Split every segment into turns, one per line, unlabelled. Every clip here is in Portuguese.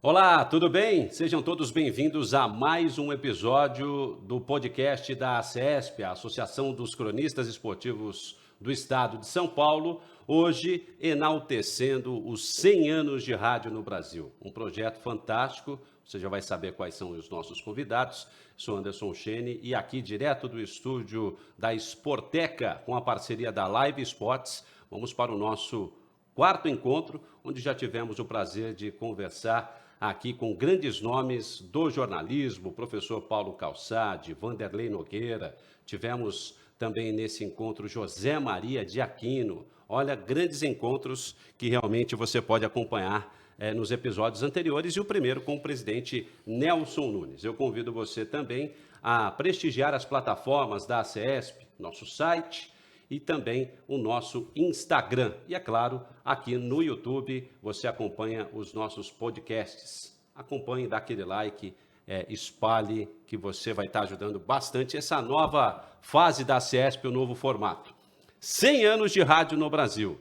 Olá, tudo bem? Sejam todos bem-vindos a mais um episódio do podcast da ACESP, a Associação dos Cronistas Esportivos do Estado de São Paulo, hoje enaltecendo os 100 anos de rádio no Brasil. Um projeto fantástico, você já vai saber quais são os nossos convidados. Sou Anderson Chene e aqui direto do estúdio da Sporteca, com a parceria da Live Sports, vamos para o nosso quarto encontro, onde já tivemos o prazer de conversar aqui com grandes nomes do jornalismo, o professor Paulo Calçade, Vanderlei Nogueira, tivemos também nesse encontro José Maria de Aquino. Olha, grandes encontros que realmente você pode acompanhar nos episódios anteriores e o primeiro com o presidente Nelson Nunes. Eu convido você também a prestigiar as plataformas da ACESP, nosso site, e também o nosso Instagram. E, é claro, aqui no YouTube você acompanha os nossos podcasts. Acompanhe, dá aquele like, espalhe, que você vai estar ajudando bastante essa nova fase da CESP, o novo formato. 100 anos de rádio no Brasil.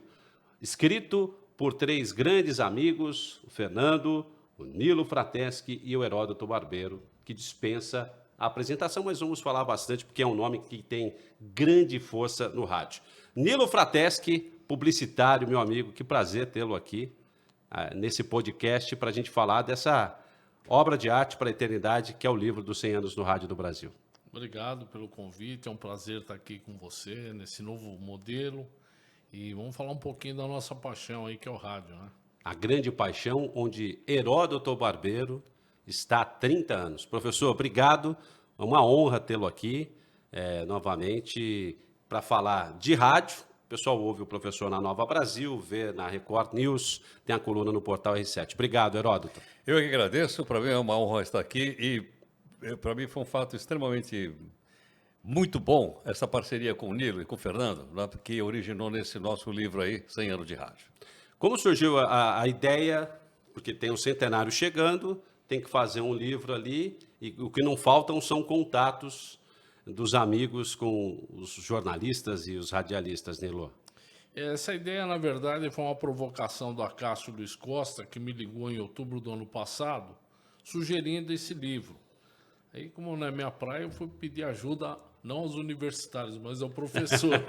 Escrito por três grandes amigos, o Fernando, o Nilo Frateschi e o Heródoto Barbeiro, que dispensa a apresentação, mas vamos falar bastante, porque é um nome que tem grande força no rádio. Nilo Frateschi, publicitário, meu amigo, que prazer tê-lo aqui nesse podcast para a gente falar dessa obra de arte para a eternidade, que é o livro dos 100 anos no rádio do Brasil.
Obrigado pelo convite, é um prazer estar aqui com você, nesse novo modelo, e vamos falar um pouquinho da nossa paixão aí, que é o rádio, né?
A grande paixão, onde Heródoto Barbeiro está há 30 anos. Professor, obrigado. É uma honra tê-lo aqui novamente para falar de rádio. O pessoal ouve o professor na Nova Brasil, vê na Record News, tem a coluna no portal R7. Obrigado, Heródoto.
Eu que agradeço. Para mim é uma honra estar aqui e para mim foi um fato extremamente muito bom essa parceria com o Nilo e com o Fernando, né, que originou nesse nosso livro aí, 100 anos de rádio.
Como surgiu a ideia, porque tem um centenário chegando, tem que fazer um livro ali, e o que não faltam são contatos dos amigos com os jornalistas e os radialistas, Nilo.
Essa ideia, na verdade, foi uma provocação do Acácio Luiz Costa, que me ligou em outubro do ano passado, sugerindo esse livro. Aí, como não é minha praia, eu fui pedir ajuda, não aos universitários, mas ao professor.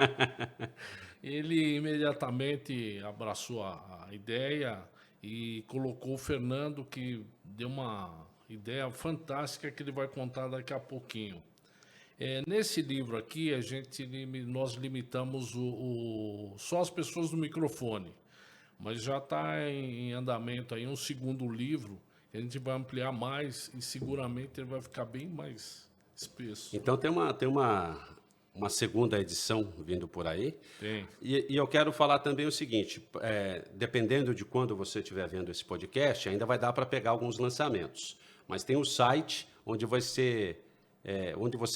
Ele imediatamente abraçou a ideia e colocou o Fernando, que deu uma ideia fantástica que ele vai contar daqui a pouquinho. Nesse livro aqui, nós limitamos só as pessoas do microfone, mas já está em andamento aí um segundo livro, que a gente vai ampliar mais e seguramente ele vai ficar bem mais espesso.
Então tem uma segunda edição vindo por aí.
Tem.
E eu quero falar também o seguinte, dependendo de quando você estiver vendo esse podcast, ainda vai dar para pegar alguns lançamentos. Mas tem o site onde você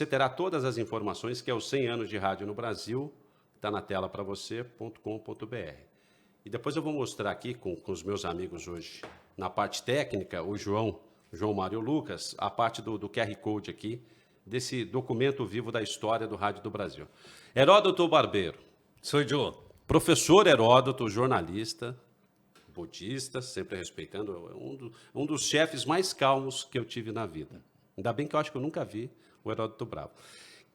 terá todas as informações, que é o 100 anos de rádio no Brasil, está na tela para você.com.br. E depois eu vou mostrar aqui com os meus amigos hoje, na parte técnica, o João Mário Lucas, a parte do QR Code aqui, desse documento vivo da história do rádio do Brasil. Heródoto Barbeiro.
Sou eu.
Professor Heródoto, jornalista, budista, sempre respeitando, um dos chefes mais calmos que eu tive na vida. Ainda bem que eu acho que eu nunca vi o Heródoto bravo.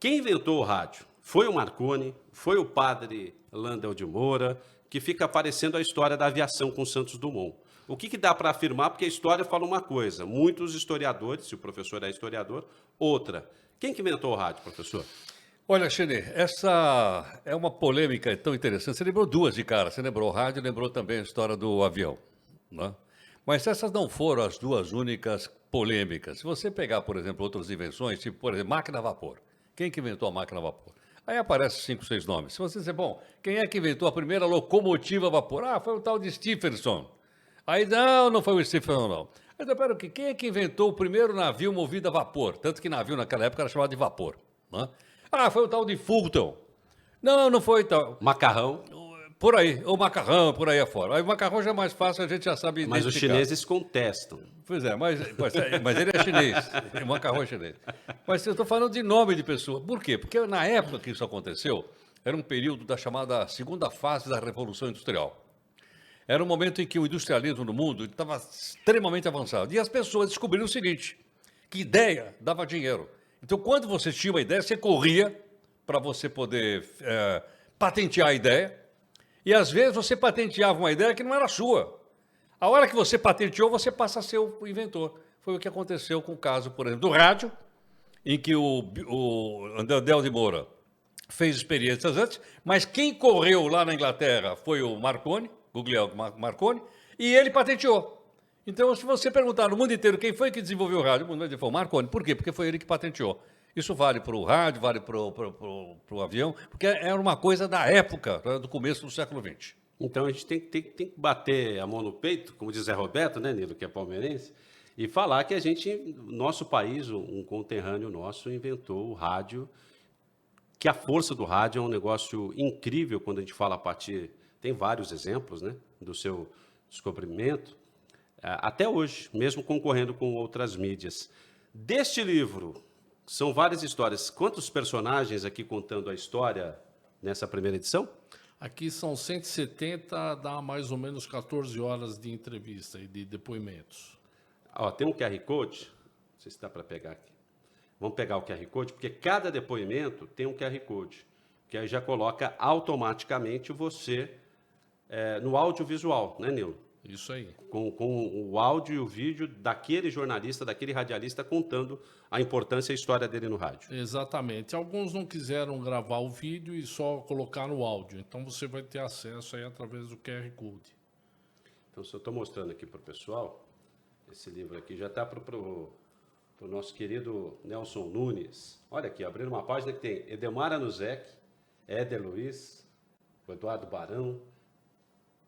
Quem inventou o rádio foi o Marconi, foi o padre Landel de Moura, que fica aparecendo a história da aviação com Santos Dumont. O que dá para afirmar? Porque a história fala uma coisa. Muitos historiadores, se o professor é historiador, outra. Quem que inventou o rádio, professor?
Olha, Chene, essa é uma polêmica tão interessante. Você lembrou duas de cara. Você lembrou o rádio e lembrou também a história do avião, né? Mas essas não foram as duas únicas polêmicas. Se você pegar, por exemplo, outras invenções, tipo, por exemplo, máquina a vapor. Quem que inventou a máquina a vapor? Aí aparecem 5, 6 nomes. Se você disser, bom, quem é que inventou a primeira locomotiva a vapor? Ah, foi o tal de Stephenson. Aí, não foi o Stephenson, não. Aí, pera, quem é que inventou o primeiro navio movido a vapor? Tanto que navio naquela época era chamado de vapor, né? Ah, foi o tal de Fulton. Não foi tal.
Macarrão.
Por aí, ou macarrão, por aí afora. Aí o macarrão já é mais fácil, a gente já sabe identificar.
Mas os chineses contestam.
Pois é, mas ele é chinês. O macarrão é chinês. Mas eu estou falando de nome de pessoa. Por quê? Porque na época que isso aconteceu, era um período da chamada segunda fase da Revolução Industrial. Era um momento em que o industrialismo no mundo estava extremamente avançado. E as pessoas descobriram o seguinte, que ideia dava dinheiro. Então, quando você tinha uma ideia, você corria para você poder patentear a ideia. E, às vezes, você patenteava uma ideia que não era sua. A hora que você patenteou, você passa a ser o inventor. Foi o que aconteceu com o caso, por exemplo, do rádio, em que o Andel de Moura fez experiências antes, mas quem correu lá na Inglaterra foi o Marconi, Guglielmo Marconi, e ele patenteou. Então, se você perguntar no mundo inteiro quem foi que desenvolveu o rádio, o mundo vai dizer, foi o Marconi. Por quê? Porque foi ele que patenteou. Isso vale para o rádio, vale para o avião, porque era uma coisa da época, do começo do século XX.
Então a gente tem que bater a mão no peito, como diz Zé Roberto, né, Nilo, que é palmeirense, e falar que a gente, nosso país, um conterrâneo nosso, inventou o rádio, que a força do rádio é um negócio incrível quando a gente fala a partir, tem vários exemplos, né, do seu descobrimento, até hoje, mesmo concorrendo com outras mídias. Deste livro, são várias histórias. Quantos personagens aqui contando a história nessa primeira edição?
Aqui são 170, dá mais ou menos 14 horas de entrevista e de depoimentos.
Ó, tem um QR Code, não sei se dá para pegar aqui. Vamos pegar o QR Code, porque cada depoimento tem um QR Code, que aí já coloca automaticamente você no audiovisual, né, Nilo?
Isso aí.
Com o áudio e o vídeo daquele jornalista, daquele radialista contando a importância e a história dele no rádio.
Exatamente. Alguns não quiseram gravar o vídeo e só colocar no áudio. Então você vai ter acesso aí através do QR Code.
Então, se eu estou mostrando aqui para o pessoal, esse livro aqui já está para o nosso querido Nelson Nunes. Olha aqui, abrindo uma página que tem Edemar Anuzek, Éder Luiz, o Eduardo Barão.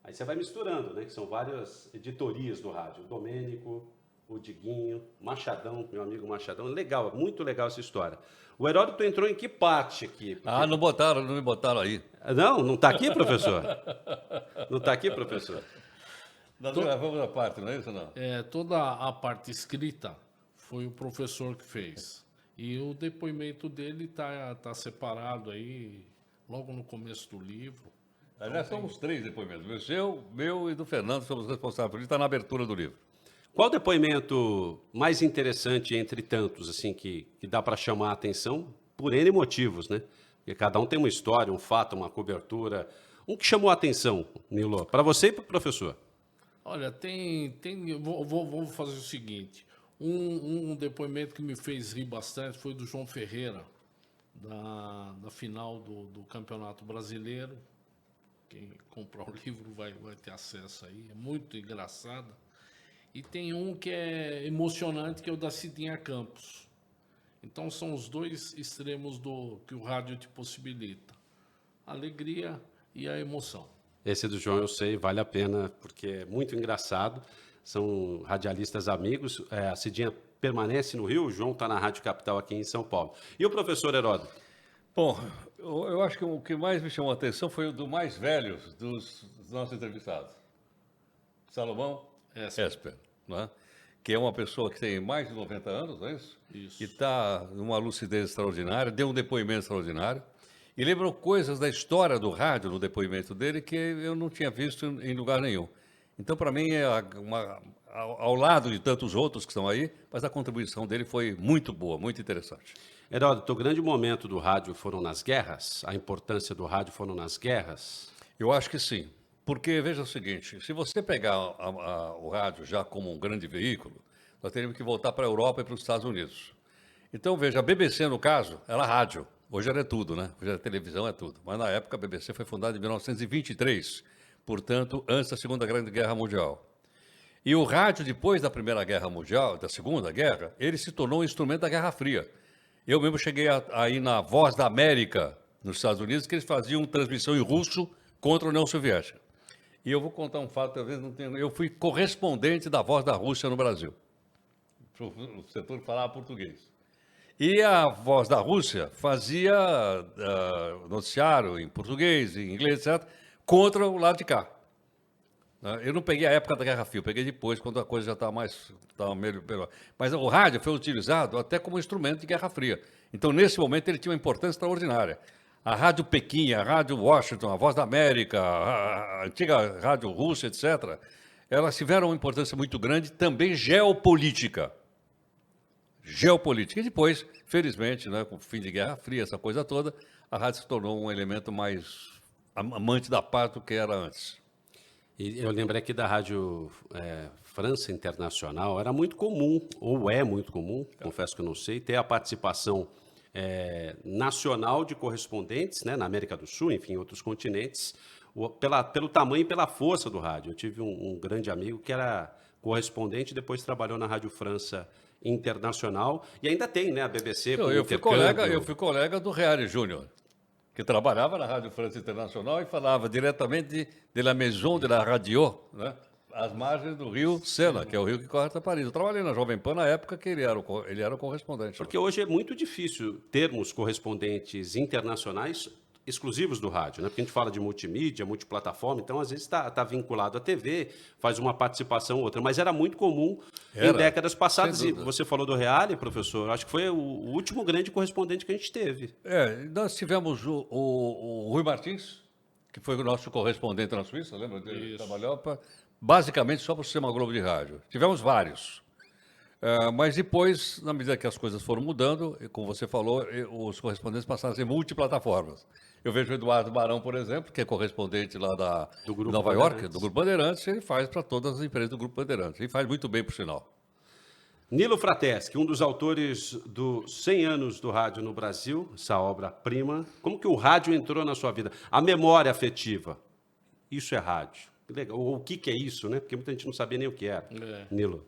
Aí você vai misturando, né? Que são várias editorias do rádio. O Domênico, o Diguinho, Machadão, meu amigo Machadão. Legal, muito legal essa história. O Heródoto entrou em que parte aqui? Porque...
Ah, não me botaram aí.
Não está aqui, professor? Não está aqui, professor?
Nós gravamos a parte, não é isso, não?
Toda a parte escrita foi o professor que fez. E o depoimento dele tá separado aí, logo no começo do livro.
Aliás, somos 3 depoimentos. O seu, meu e do Fernando somos responsáveis por isso. Está na abertura do livro.
Qual depoimento mais interessante entre tantos, assim, que dá para chamar a atenção por N motivos, né? Porque cada um tem uma história, um fato, uma cobertura. Um que chamou a atenção, Nilo, para você e para o professor.
Olha, vou fazer o seguinte. Um depoimento que me fez rir bastante foi do João Ferreira, da final do Campeonato Brasileiro. Quem comprar o livro vai ter acesso aí. É muito engraçado. E tem um que é emocionante, que é o da Cidinha Campos. Então, são os dois extremos que o rádio te possibilita. A alegria e a emoção.
Esse do João eu sei, vale a pena, porque é muito engraçado. São radialistas amigos. A Cidinha permanece no Rio, o João está na Rádio Capital aqui em São Paulo. E o professor Heródoto?
Bom, eu acho que o que mais me chamou a atenção foi o do mais velho dos nossos entrevistados. Salomão Esper, não é? Que é uma pessoa que tem mais de 90 anos, não é isso?
Isso.
E está numa lucidez extraordinária, deu um depoimento extraordinário. E lembrou coisas da história do rádio no depoimento dele que eu não tinha visto em lugar nenhum. Então, para mim, ao lado de tantos outros que estão aí, mas a contribuição dele foi muito boa, muito interessante.
Heródoto, o grande momento do rádio foram nas guerras? A importância do rádio foram nas guerras?
Eu acho que sim. Porque, veja o seguinte, se você pegar o rádio já como um grande veículo, nós teríamos que voltar para a Europa e para os Estados Unidos. Então, veja, a BBC, no caso, era rádio. Hoje ela é tudo, né? Hoje a televisão é tudo. Mas, na época, a BBC foi fundada em 1923, portanto, antes da Segunda Grande Guerra Mundial. E o rádio, depois da Primeira Guerra Mundial, da Segunda Guerra, ele se tornou um instrumento da Guerra Fria. Eu mesmo cheguei aí na Voz da América, nos Estados Unidos, que eles faziam transmissão em russo contra a União Soviética. E eu vou contar um fato, talvez não tenha... Eu fui correspondente da Voz da Rússia no Brasil, para o setor que falava português. E a Voz da Rússia fazia noticiário em português, em inglês, etc., contra o lado de cá. Eu não peguei a época da Guerra Fria, eu peguei depois, quando a coisa já estava mais... melhor. Mas o rádio foi utilizado até como instrumento de Guerra Fria. Então, nesse momento, ele tinha uma importância extraordinária. A Rádio Pequim, a Rádio Washington, a Voz da América, a antiga Rádio Rússia, etc., elas tiveram uma importância muito grande, também geopolítica. Geopolítica. E depois, felizmente, né, com o fim de Guerra Fria, essa coisa toda, a rádio se tornou um elemento mais amante da paz do que era antes.
E eu lembrei aqui da Rádio França Internacional, era muito comum, ou é muito comum, confesso que eu não sei, ter a participação nacional de correspondentes, né, na América do Sul, enfim, em outros continentes, pelo tamanho e pela força do rádio. Eu tive um grande amigo que era correspondente e depois trabalhou na Rádio França Internacional, e ainda tem, né, a BBC com
Eu fui colega do Reale Júnior, que trabalhava na Rádio França Internacional e falava diretamente de la Maison de la Radio, né? Às margens do rio Sena, que é o rio que corre até Paris. Eu trabalhei na Jovem Pan na época que ele era o correspondente.
Porque hoje é muito difícil termos correspondentes internacionais exclusivos do rádio, né? Porque a gente fala de multimídia, multiplataforma, então às vezes está vinculado à TV, faz uma participação ou outra, mas era muito comum em décadas passadas. E você falou do Reale, professor, acho que foi o último grande correspondente que a gente teve.
Nós tivemos o Rui Martins, que foi o nosso correspondente na Suíça, lembra dele? Ele trabalhou basicamente só para o Sistema Globo de Rádio. Tivemos vários. Mas depois, na medida que as coisas foram mudando, como você falou, os correspondentes passaram a ser multiplataformas. Eu vejo o Eduardo Barão, por exemplo, que é correspondente lá do Grupo Nova York, do Grupo Bandeirantes, ele faz para todas as empresas do Grupo Bandeirantes. E faz muito bem, por sinal.
Nilo Frateschi, um dos autores do 100 anos do rádio no Brasil, essa obra-prima. Como que o rádio entrou na sua vida? A memória afetiva. Isso é rádio. Legal. Ou o que é isso, né? Porque muita gente não sabia nem o que era. Nilo.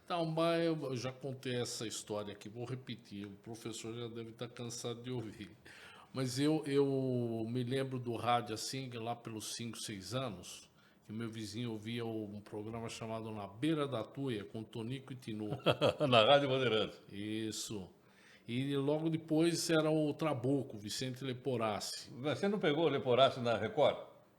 Então, mas eu já contei essa história aqui, vou repetir, o professor já deve estar cansado de ouvir. Mas eu me lembro do rádio assim, lá pelos 5, 6 anos, que meu vizinho ouvia um programa chamado Na Beira da Tuia, com Tonico e Tinu.
Na Rádio Bandeirantes.
Isso. E logo depois era o Trabuco, Vicente Leporassi.
Você não pegou o Leporassi na Record?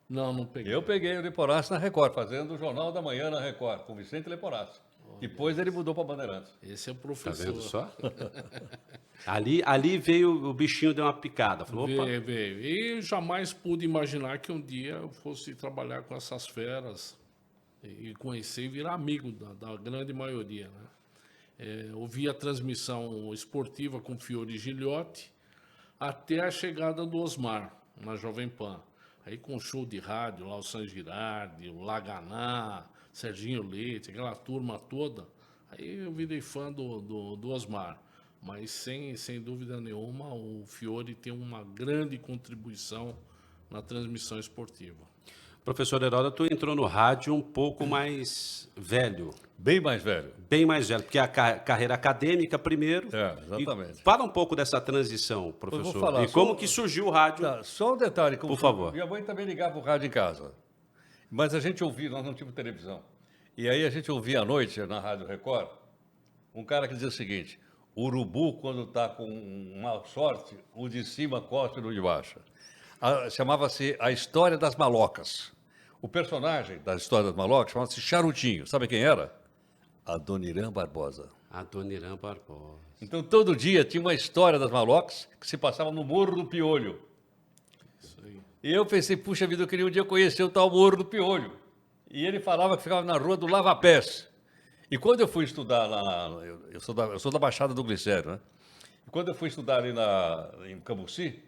Não peguei.
Eu peguei o Leporassi na Record, fazendo o Jornal da Manhã na Record, com Vicente Leporassi. Depois ele mudou para Bandeirantes.
Esse é o professor.
Tá vendo só? ali veio, o bichinho deu uma picada. Falou, opa.
Veio. E eu jamais pude imaginar que um dia eu fosse trabalhar com essas feras e conhecer e virar amigo da grande maioria, né? Ouvi a transmissão esportiva com Fiore Gilhote até a chegada do Osmar na Jovem Pan. Aí com show de rádio, lá o San Girardi, o Laganá, Serginho Leite, aquela turma toda. Aí eu virei fã do Osmar. Mas sem dúvida nenhuma, o Fiore tem uma grande contribuição na transmissão esportiva.
Professor Heródoto entrou no rádio um pouco mais velho.
Bem mais velho.
Bem mais velho, porque a carreira acadêmica primeiro.
Exatamente.
E fala um pouco dessa transição, professor.
Eu vou falar,
e como que surgiu o rádio.
Só um detalhe.
Por favor.
Minha mãe também ligava o rádio em casa. Mas a gente ouvia, nós não tínhamos televisão. E aí a gente ouvia à noite, na Rádio Record, um cara que dizia o seguinte: o urubu, quando está com má sorte, o de cima cospe no de baixo. Chamava-se A História das Malocas. O personagem da História das Malocas chamava-se Charutinho. Sabe quem era? Adoniran Barbosa.
Adoniran Barbosa.
Então, todo dia tinha uma história das malocas que se passava no Morro do Piolho.
Isso aí.
E eu pensei, puxa vida, eu queria um dia conhecer o tal Morro do Piolho. E ele falava que ficava na rua do Lava Pés. E quando eu fui estudar lá, eu sou da Baixada do Glicério, né? E quando eu fui estudar ali em Cambuci,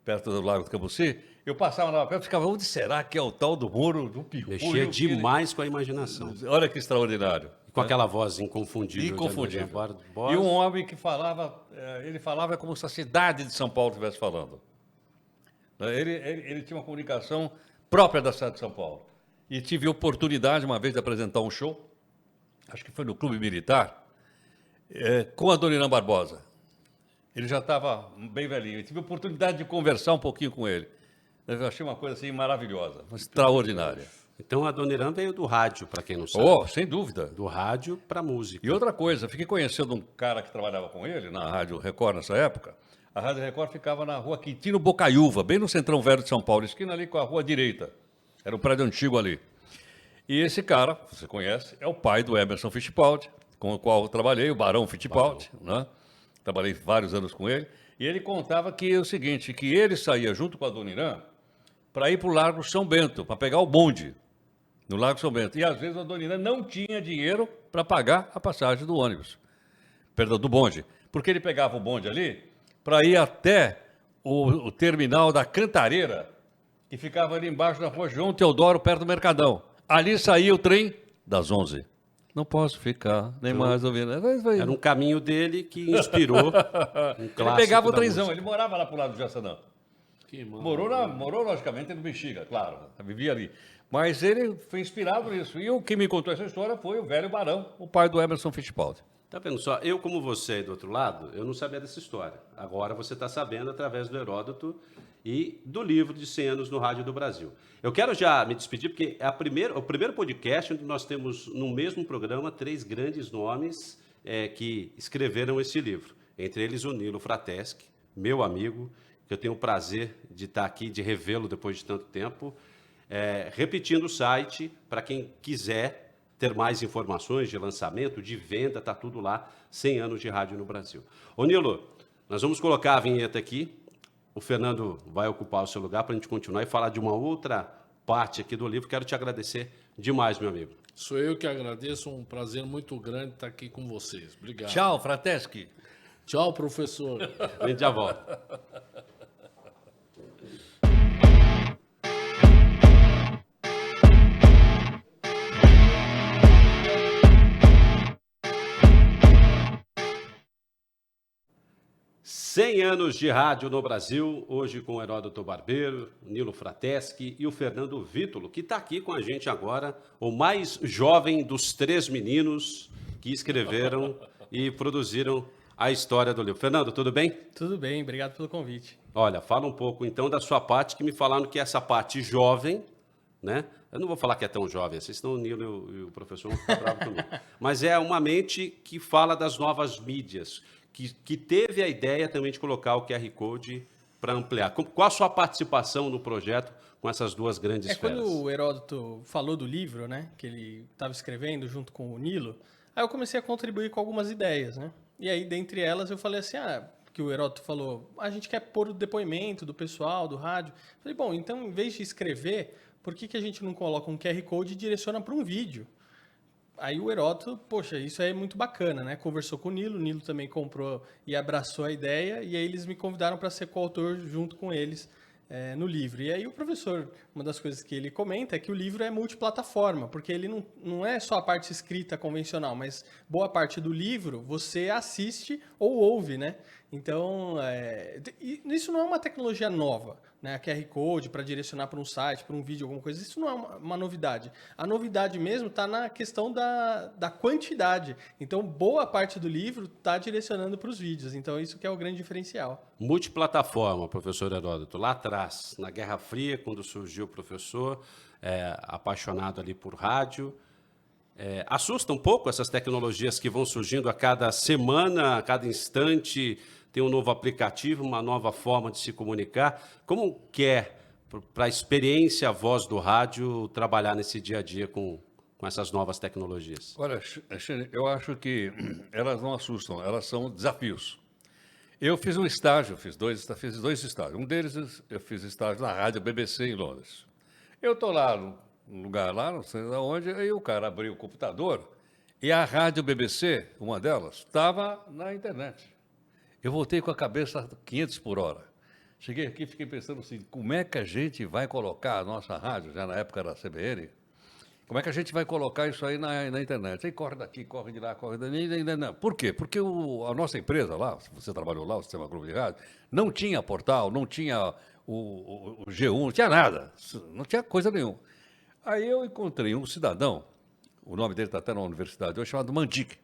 perto do Lago do Cambuci, eu passava na Lava Pés e ficava, onde será que é o tal do Morro do Piolho?
Mexia demais com a imaginação.
Olha que extraordinário.
Com aquela voz inconfundível.
Inconfundível.
Barbosa.
E um homem que falava, ele falava como se a cidade de São Paulo estivesse falando. Ele tinha uma comunicação própria da cidade de São Paulo. E tive oportunidade uma vez de apresentar um show, acho que foi no Clube Militar, com a Adoniran Barbosa. Ele já estava bem velhinho. E tive oportunidade de conversar um pouquinho com ele. Eu achei uma coisa assim maravilhosa, extraordinária.
Então a Adoniran veio do rádio, para quem não sabe.
Oh, sem dúvida.
Do rádio para a música.
E outra coisa, fiquei conhecendo um cara que trabalhava com ele na Rádio Record nessa época. A Rádio Record ficava na rua Quintino Bocaiúva, bem no centrão velho de São Paulo, esquina ali com a rua direita. Era um prédio antigo ali. E esse cara, você conhece, é o pai do Emerson Fittipaldi, com o qual eu trabalhei, o Barão Fittipaldi, né? Trabalhei vários anos com ele. E ele contava que é o seguinte, que ele saía junto com a Dona Irã para ir para o Largo São Bento, para pegar o bonde no Largo São Bento. E às vezes a Dona Irã não tinha dinheiro para pagar a passagem do ônibus, perdão, do bonde. Porque ele pegava o bonde ali para ir até o terminal da Cantareira, que ficava ali embaixo da rua João Teodoro, perto do Mercadão. Ali saía o trem das 11. Não posso ficar, nem mais ouvindo.
Era um caminho dele que inspirou um clássico.
Ele pegava o
da
trenzão,
música.
ele morava lá pro lado do Jaçanã.
Que mano.
Morou, logicamente, no Bexiga, claro. Vivia ali. Mas ele foi inspirado nisso. E o que me contou essa história foi o velho Barão, o pai do Emerson Fittipaldi.
Tá vendo só? Eu, como você aí do outro lado, eu não sabia dessa história. Agora você está sabendo através do Heródoto e do livro de 100 anos no Rádio do Brasil. Eu quero já me despedir, porque é o primeiro podcast onde nós temos no mesmo programa 3 grandes nomes que escreveram esse livro. Entre eles o Nilo Frateschi, meu amigo, que eu tenho o prazer de estar aqui, de revê-lo depois de tanto tempo. Repetindo o site, para quem quiser ter mais informações de lançamento, de venda, está tudo lá, 100 anos de rádio no Brasil. Ô Nilo, nós vamos colocar a vinheta aqui, o Fernando vai ocupar o seu lugar para a gente continuar e falar de uma outra parte aqui do livro. Quero te agradecer demais, meu amigo.
Sou eu que agradeço, um prazer muito grande estar aqui com vocês. Obrigado.
Tchau, Frateschi.
Tchau, professor.
A gente já volta. Cem anos de rádio no Brasil, hoje com o Heródoto Barbeiro, Nilo Frateschi e o Fernando Vítolo, que está aqui com a gente agora, o mais jovem dos 3 meninos que escreveram e produziram a história do livro. Fernando, tudo bem?
Tudo bem, obrigado pelo convite.
Olha, fala um pouco então da sua parte, que me falaram que essa parte jovem, né? Eu não vou falar que é tão jovem assim, senão o Nilo e o professor vão ficar bravos comigo. Mas é uma mente que fala das novas mídias, que teve a ideia também de colocar o QR Code para ampliar. Qual a sua participação no projeto com essas 2 grandes feras?
Quando o Heródoto falou do livro, né, que ele estava escrevendo junto com o Nilo, aí eu comecei a contribuir com algumas ideias, né? E aí, dentre elas, eu falei assim, que o Heródoto falou, a gente quer pôr o depoimento do pessoal, do rádio. Eu falei, bom, então, em vez de escrever, por que a gente não coloca um QR Code e direciona para um vídeo? Aí o Heródoto, poxa, isso aí é muito bacana, né? Conversou com o Nilo também comprou e abraçou a ideia, e aí eles me convidaram para ser coautor junto com eles no livro. E aí o professor, uma das coisas que ele comenta é que o livro é multiplataforma, porque ele não é só a parte escrita convencional, mas boa parte do livro você assiste ou ouve, né? Então, isso não é uma tecnologia nova, né? A QR Code para direcionar para um site, para um vídeo, alguma coisa, isso não é uma novidade. A novidade mesmo está na questão da quantidade. Então, boa parte do livro está direcionando para os vídeos. Então, isso que é o grande diferencial.
Multiplataforma, professor Heródoto. Lá atrás, na Guerra Fria, quando surgiu o professor, apaixonado ali por rádio, assusta um pouco essas tecnologias que vão surgindo a cada semana, a cada instante, tem um novo aplicativo, uma nova forma de se comunicar. Como que é, para a experiência, a voz do rádio, trabalhar nesse dia a dia com essas novas tecnologias?
Olha, Xene, eu acho que elas não assustam, elas são desafios. Eu fiz um estágio, fiz dois estágios. Um deles eu fiz estágio na rádio BBC em Londres. Eu estou lá num lugar lá, não sei onde, aí o cara abriu o computador e a rádio BBC, uma delas, estava na internet. Eu voltei com a cabeça a 500 por hora. Cheguei aqui e fiquei pensando assim, como é que a gente vai colocar a nossa rádio, já na época da CBN, como é que a gente vai colocar isso aí na internet? Aí corre daqui, corre de lá, corre dali. Não. Por quê? Porque a nossa empresa lá, você trabalhou lá, o Sistema Globo de Rádio, não tinha portal, não tinha o G1, não tinha nada, não tinha coisa nenhuma. Aí eu encontrei um cidadão, o nome dele está até na universidade hoje, chamado Mandic.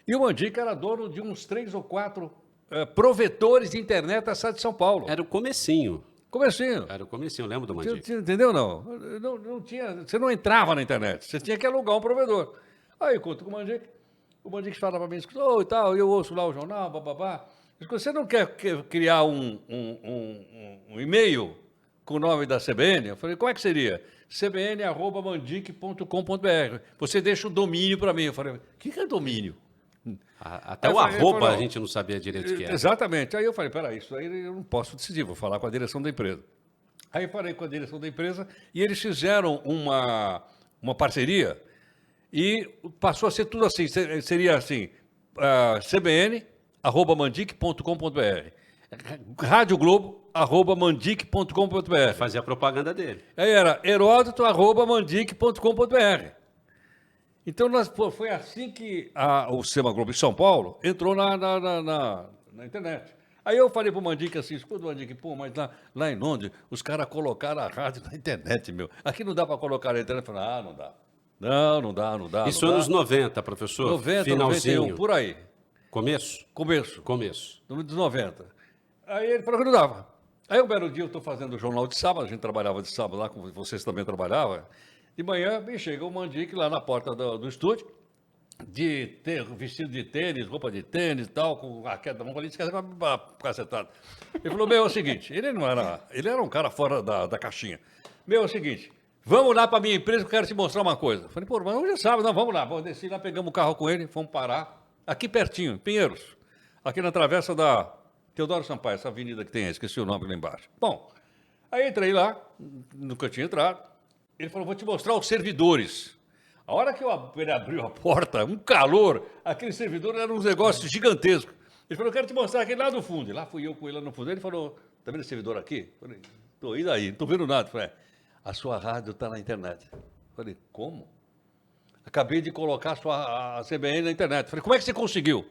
E o Mandic era dono de uns 3 ou 4 provedores de internet da cidade de São Paulo.
Era o comecinho.
Comecinho.
Era o comecinho, eu lembro do Mandic.
Entendeu, não? Não tinha, você não entrava na internet, você tinha que alugar um provedor. Aí eu conto com o Mandic fala para mim, e tal, eu ouço lá o jornal, bababá. Você não quer criar um e-mail com o nome da CBN? Eu falei, como é que seria? cbn@mandic.com.br. Você deixa o domínio para mim. Eu falei, o que é domínio?
Até
Aí
o
eu falei,
arroba
não.
a gente não sabia direito o que era.
Exatamente. Aí eu falei, peraí, isso aí eu não posso decidir, vou falar com a direção da empresa. Aí eu falei com a direção da empresa e eles fizeram uma parceria e passou a ser tudo assim, seria assim, cbn@mandic.com.br, radioglobo@mandic.com.br.
Fazia a propaganda dele.
Aí era heródoto@mandic.com.br. Então, foi assim que o Sistema Globo de São Paulo entrou na internet. Aí eu falei pro Mandic assim, escuta, Mandic, pô, mas lá em Londres, os caras colocaram a rádio na internet, meu. Aqui não dá para colocar na internet. Eu falei, não dá. Não dá.
Isso
não
anos
dá.
90, professor?
90,
Finalzinho.
91, por aí.
Começo?
Começo.
Começo.
Dos 90. Aí ele falou que não dava. Aí um belo dia eu estou fazendo o jornal de sábado, a gente trabalhava de sábado lá, como vocês também trabalhavam. De manhã, me chega o Mandic lá na porta do estúdio, vestido de tênis, roupa de tênis e tal, com raquete da mão, ele disse que era cacetado. Ele falou, meu, é o seguinte, ele era um cara fora da caixinha. Meu, é o seguinte, vamos lá para minha empresa que eu quero te mostrar uma coisa. Eu falei, pô, mas hoje é sábado, não, vamos lá. Vamos descer lá, pegamos o carro com ele, fomos parar, aqui pertinho, em Pinheiros, aqui na travessa da Teodoro Sampaio, essa avenida que tem aí, esqueci o nome lá embaixo. Bom, aí entrei lá, nunca tinha entrado, ele falou, vou te mostrar os servidores. A hora que ele abriu a porta, um calor, aquele servidor era um negócio gigantesco. Ele falou, eu quero te mostrar aquele lá do fundo. E lá fui eu com ele lá no fundo. Ele falou, tá vendo esse servidor aqui? Eu falei, tô indo aí, não tô vendo nada. Eu falei, a sua rádio está na internet. Eu falei, como? Acabei de colocar a CBN na internet. Eu falei, como é que você conseguiu?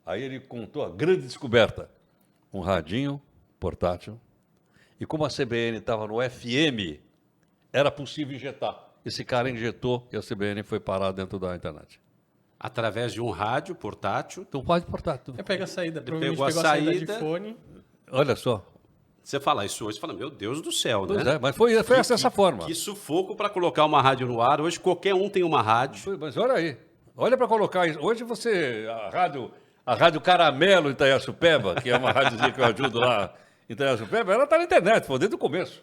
Aí ele contou a grande descoberta. Um radinho portátil. E como a CBN estava no FM, era possível injetar. Esse cara injetou e a CBN foi parar dentro da internet.
Através de um rádio portátil.
Então pode portátil.
Pega a saída, provavelmente
pegou a
pegou a saída de
saída.
fone.
Olha só.
Você fala isso hoje, você fala, meu Deus do céu,
Pois
né?
é, mas foi dessa forma.
Que sufoco para colocar uma rádio no ar. Hoje qualquer um tem uma rádio.
Mas olha aí. Olha para colocar isso. Hoje a rádio Caramelo Itaiaçupeba, que é uma rádiozinha que eu ajudo lá em Itaiaçupeba, ela está na internet, foi desde o começo.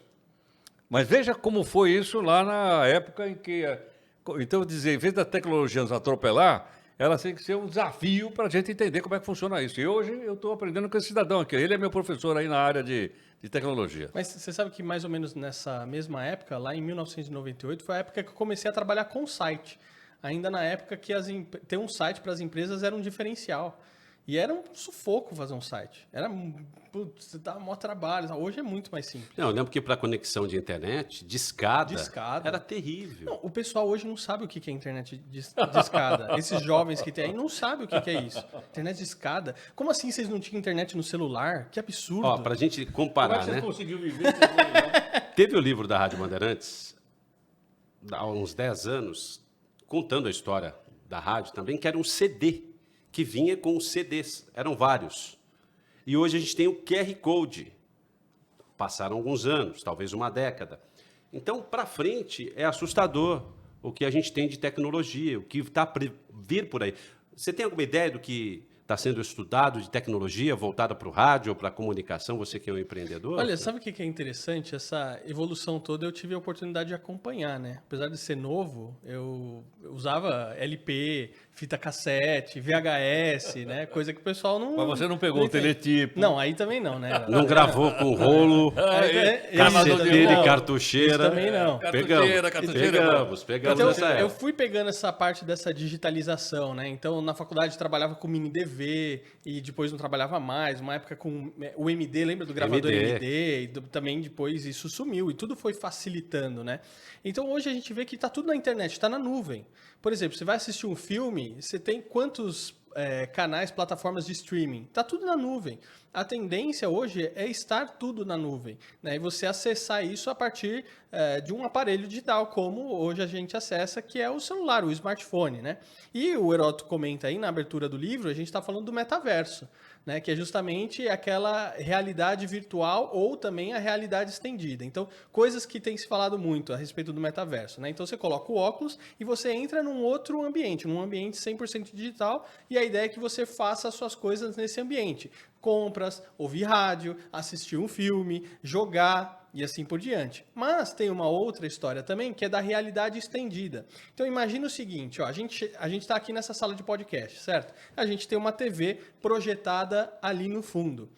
Mas veja como foi isso lá na época em que... Então, dizer, em vez da tecnologia nos atropelar, ela tem que ser um desafio para a gente entender como é que funciona isso. E hoje eu estou aprendendo com esse cidadão aqui. Ele é meu professor aí na área de tecnologia.
Mas você sabe que mais ou menos nessa mesma época, lá em 1998, foi a época que eu comecei a trabalhar com site. Ainda na época que ter um site para as empresas era um diferencial. E era um sufoco fazer um site. Putz, dava maior trabalho. Hoje é muito mais simples.
Não, eu lembro que para conexão de internet, discada,
Discada.
era terrível.
Não, o pessoal hoje não sabe o que é internet de escada. Esses jovens que tem aí não sabem o que é isso. Internet de escada. Como assim vocês não tinham internet no celular? Que absurdo.
Ó, para a gente comparar,
Como é que
né?
você conseguiu viver?
Teve o livro da Rádio Bandeirantes, há uns 10 anos, contando a história da rádio também, que era um CD, que vinha com os CDs, eram vários. E hoje a gente tem o QR Code. Passaram alguns anos, talvez uma década. Então, para frente, é assustador o que a gente tem de tecnologia, o que está a vir por aí. Você tem alguma ideia do que está sendo estudado de tecnologia voltada para o rádio ou para a comunicação, você que é um empreendedor?
Olha, sabe o que é interessante? Essa evolução toda eu tive a oportunidade de acompanhar, né? Apesar de ser novo, eu usava LP, fita cassete, VHS, né? Coisa que o pessoal não...
Mas você não pegou o
entende.
teletipo.
Não, aí também não, né?
Não gravou com rolo, caceteira e cartucheira.
Isso também não.
Pegamos
Então,
essa
eu
época.
fui pegando essa parte dessa digitalização, né? Então, na faculdade eu trabalhava com mini DV e depois não trabalhava mais. Uma época com o MD, lembra do gravador MD? E também depois isso sumiu e tudo foi facilitando, né? Então, hoje a gente vê que está tudo na internet, está na nuvem. Por exemplo, você vai assistir um filme, você tem quantos canais, plataformas de streaming? Está tudo na nuvem. A tendência hoje é estar tudo na nuvem, né? E você acessar isso a partir de um aparelho digital, como hoje a gente acessa, que é o celular, o smartphone, né? E o Heródoto comenta aí na abertura do livro, a gente está falando do metaverso, né? Que é justamente aquela realidade virtual ou também a realidade estendida. Então, coisas que tem se falado muito a respeito do metaverso, né? Então, você coloca o óculos e você entra num outro ambiente, num ambiente 100% digital, e a ideia é que você faça as suas coisas nesse ambiente. compras, ouvir rádio, assistir um filme, jogar e assim por diante. Mas tem uma outra história também, que é da realidade estendida. Então imagina o seguinte, ó, a gente está aqui nessa sala de podcast, certo? A gente tem uma TV projetada ali no fundo.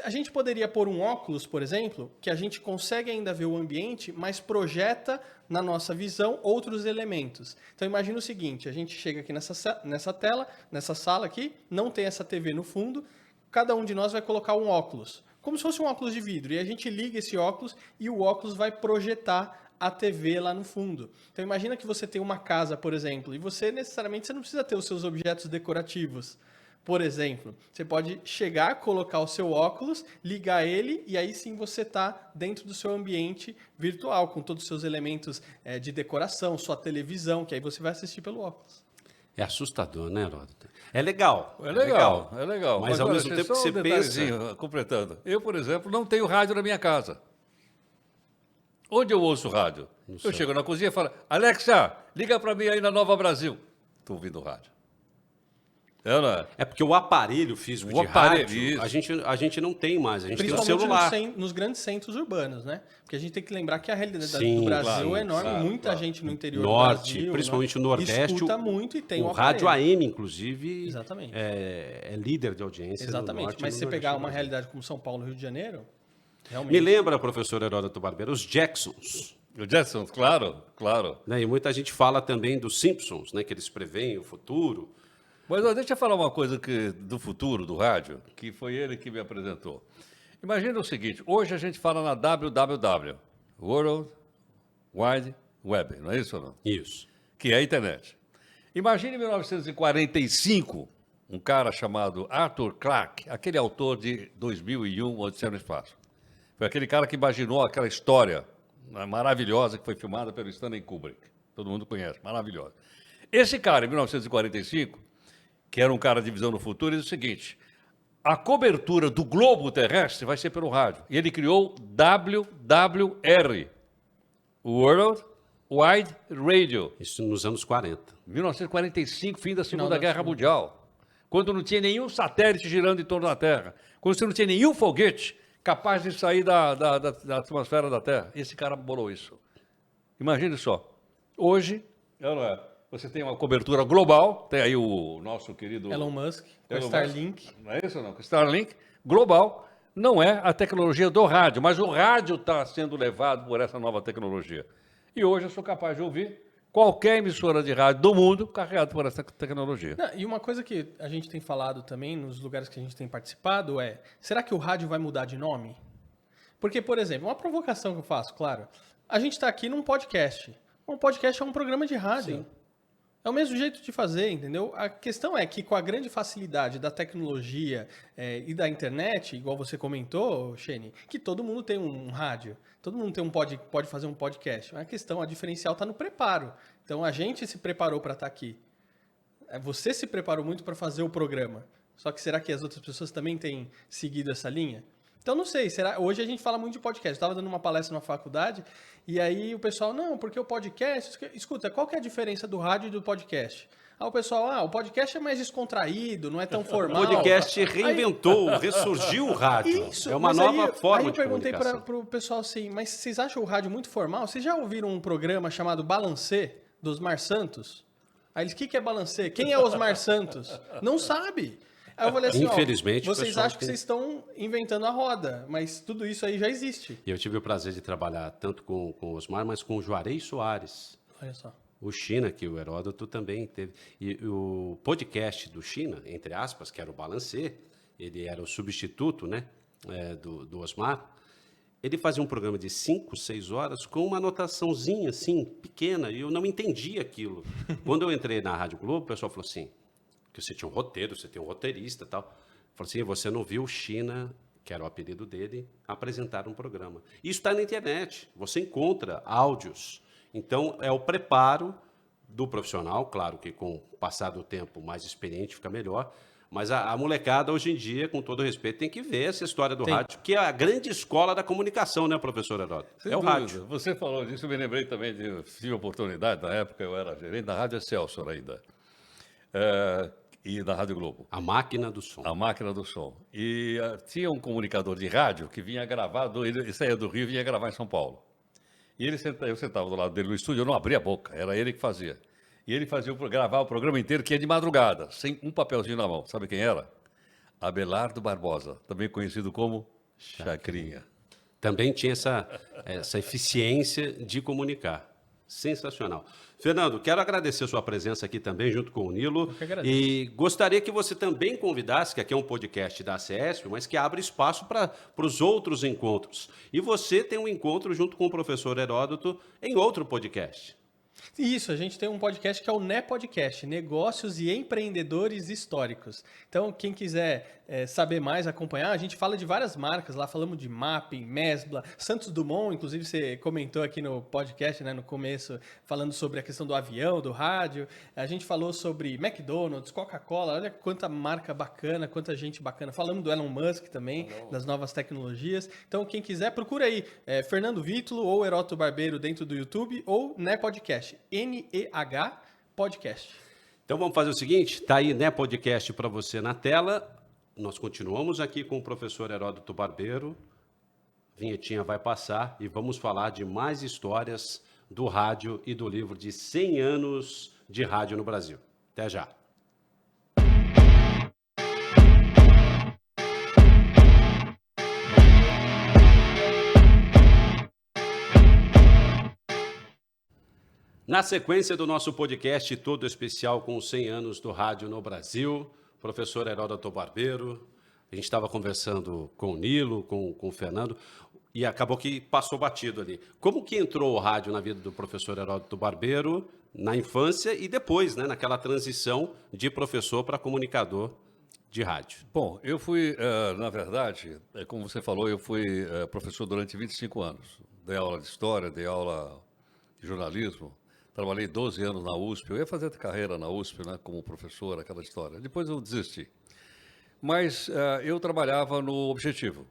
A gente poderia pôr um óculos, por exemplo, que a gente consegue ainda ver o ambiente, mas projeta na nossa visão outros elementos. Então imagina o seguinte, a gente chega aqui nessa tela, nessa sala aqui, não tem essa TV no fundo, cada um de nós vai colocar um óculos, como se fosse um óculos de vidro, e a gente liga esse óculos e o óculos vai projetar a TV lá no fundo. Então imagina que você tem uma casa, por exemplo, e você necessariamente não precisa ter os seus objetos decorativos. Por exemplo, você pode chegar, colocar o seu óculos, ligar ele e aí sim você está dentro do seu ambiente virtual, com todos os seus elementos de decoração, sua televisão, que aí você vai assistir pelo óculos.
É assustador, né, Heródoto? É legal.
É legal.
Mas ao
olha,
mesmo tempo que
só
você
um
pensa...
detalhezinho, completando. Eu, por exemplo, não tenho rádio na minha casa. Onde eu ouço rádio? Eu chego na cozinha e falo, Alexa, liga para mim aí na Nova Brasil. Estou ouvindo rádio.
É porque o aparelho físico de rádio, a gente não tem mais, a gente tem o celular.
Nos grandes centros urbanos, né? Porque a gente tem que lembrar que a realidade
Sim,
do Brasil
claro,
é enorme,
claro,
muita gente no interior
Norte,
do Brasil,
principalmente o Nordeste,
escuta muito e tem
o
um
rádio
aparelho.
AM, inclusive,
Exatamente.
é líder de audiência.
Exatamente,
no Norte,
mas
no
se você pegar uma
Nordeste.
realidade como São Paulo e Rio de Janeiro, realmente...
Me lembra, professor Heródoto Barbeiro, os Jacksons.
O Jetsons, claro.
Né? E muita gente fala também dos Simpsons, né? Que eles preveem o futuro.
Mas ó, deixa eu falar uma coisa do futuro do rádio, que foi ele que me apresentou. Imagina o seguinte, hoje a gente fala na WWW, World Wide Web, não é isso ou não?
Isso.
Que é a internet. Imagine em 1945, um cara chamado Arthur Clarke, aquele autor de 2001, Odisseia no Espaço. Foi aquele cara que imaginou aquela história maravilhosa que foi filmada pelo Stanley Kubrick. Todo mundo conhece, maravilhosa. Esse cara, em 1945, que era um cara de visão no futuro, diz o seguinte, a cobertura do globo terrestre vai ser pelo rádio. E ele criou WWR, World Wide Radio.
Isso nos anos 40.
1945, fim da Segunda Guerra Mundial. Quando não tinha nenhum satélite girando em torno da Terra. Quando você não tinha nenhum foguete capaz de sair da atmosfera da Terra. Esse cara bolou isso. Imagine só. Hoje, você tem uma cobertura global, tem aí o nosso querido...
Elon Musk, com Starlink.
Não é isso não? Com Starlink, global, não é a tecnologia do rádio, mas o rádio está sendo levado por essa nova tecnologia. E hoje eu sou capaz de ouvir qualquer emissora de rádio do mundo carregada por essa tecnologia.
Não, e uma coisa que a gente tem falado também nos lugares que a gente tem participado é, será que o rádio vai mudar de nome? Porque, por exemplo, uma provocação que eu faço, claro, a gente está aqui num podcast. Um podcast é um programa de rádio. Sim. É o mesmo jeito de fazer, entendeu? A questão é que com a grande facilidade da tecnologia e da internet, igual você comentou, Xene, que todo mundo tem um rádio, todo mundo tem pode fazer um podcast. A questão, a diferencial está no preparo. Então a gente se preparou para estar aqui. Você se preparou muito para fazer o programa. Só que será que as outras pessoas também têm seguido essa linha? Então, não sei, hoje a gente fala muito de podcast. Eu estava dando uma palestra na faculdade e aí o pessoal, não, porque o podcast... Escuta, qual que é a diferença do rádio e do podcast? Aí o pessoal, o podcast é mais descontraído, não é tão formal.
O podcast reinventou, ressurgiu o rádio.
Isso,
é uma nova forma de comunicação. Aí eu perguntei para o pessoal assim, mas vocês acham o rádio muito formal? Vocês já ouviram um programa chamado Balancê, do Osmar Santos? Aí eles, o que é Balancê? Quem é Osmar Santos? Não sabe. Aí eu falei assim, infelizmente,
vocês acham que vocês estão inventando a roda, mas tudo isso aí já existe.
E eu tive o prazer de trabalhar tanto com o Osmar, mas com o Juarez Soares.
Olha só.
O China, que o Heródoto também teve. E o podcast do China, entre aspas, que era o Balancê, ele era o substituto, né, do Osmar, ele fazia um programa de 5, 6 horas com uma anotaçãozinha, assim, pequena, e eu não entendia aquilo. Quando eu entrei na Rádio Globo, o pessoal falou assim, que você tinha um roteiro, você tem um roteirista e tal. Falou assim, você não viu o China, que era o apelido dele, apresentar um programa. Isso está na internet, você encontra áudios. Então, é o preparo do profissional, claro que com o passar do tempo mais experiente fica melhor, mas a molecada hoje em dia, com todo respeito, tem que ver essa história do rádio, que é a grande escola da comunicação, né, professor Heródoto? É o rádio.
Você falou disso, eu me lembrei também, tive oportunidade, na época eu era gerente da Rádio Excelsior ainda. e da Rádio Globo.
A máquina do som.
A máquina do som. E tinha um comunicador de rádio que vinha gravar, ele saía do Rio e vinha gravar em São Paulo. E eu sentava do lado dele no estúdio, eu não abria a boca, era ele que fazia. E ele fazia gravar o programa inteiro, que ia de madrugada, sem um papelzinho na mão. Sabe quem era? Abelardo Barbosa, também conhecido como Chacrinha.
Também tinha essa eficiência de comunicar. Sensacional. Fernando, quero agradecer a sua presença aqui também, junto com o Nilo.
Eu que agradeço.
E gostaria que você também convidasse, que aqui é um podcast da CESP, mas que abre espaço para os outros encontros. E você tem um encontro junto com o professor Heródoto em outro podcast.
Isso, a gente tem um podcast que é o NE Podcast, Negócios e Empreendedores Históricos. Então, quem quiser saber mais, acompanhar, a gente fala de várias marcas lá, falamos de Mapping, Mesbla, Santos Dumont, inclusive você comentou aqui no podcast, né, no começo, falando sobre a questão do avião, do rádio. A gente falou sobre McDonald's, Coca-Cola, olha quanta marca bacana, quanta gente bacana. Falamos do Elon Musk também, das novas tecnologias. Então, quem quiser, procura aí, Fernando Vítulo ou Heródoto Barbeiro dentro do YouTube ou NE Podcast, NEH Podcast.
Então vamos fazer o seguinte, tá aí, né, podcast para você na tela. Nós continuamos aqui com o professor Heródoto Barbeiro. Vinhetinha vai passar e vamos falar de mais histórias do rádio e do livro de 100 anos de rádio no Brasil. Até já. Na sequência do nosso podcast todo especial com os 100 anos do rádio no Brasil, professor Heródoto Barbeiro, a gente estava conversando com o Nilo, com o Fernando, e acabou que passou batido ali. Como que entrou o rádio na vida do professor Heródoto Barbeiro na infância e depois, né, naquela transição de professor para comunicador de rádio?
Bom, eu fui, na verdade, como você falou, eu fui professor durante 25 anos. Dei aula de história, dei aula de jornalismo. Trabalhei 12 anos na USP. Eu ia fazer carreira na USP, né, como professor, aquela história. Depois eu desisti. Mas eu trabalhava no Objetivo.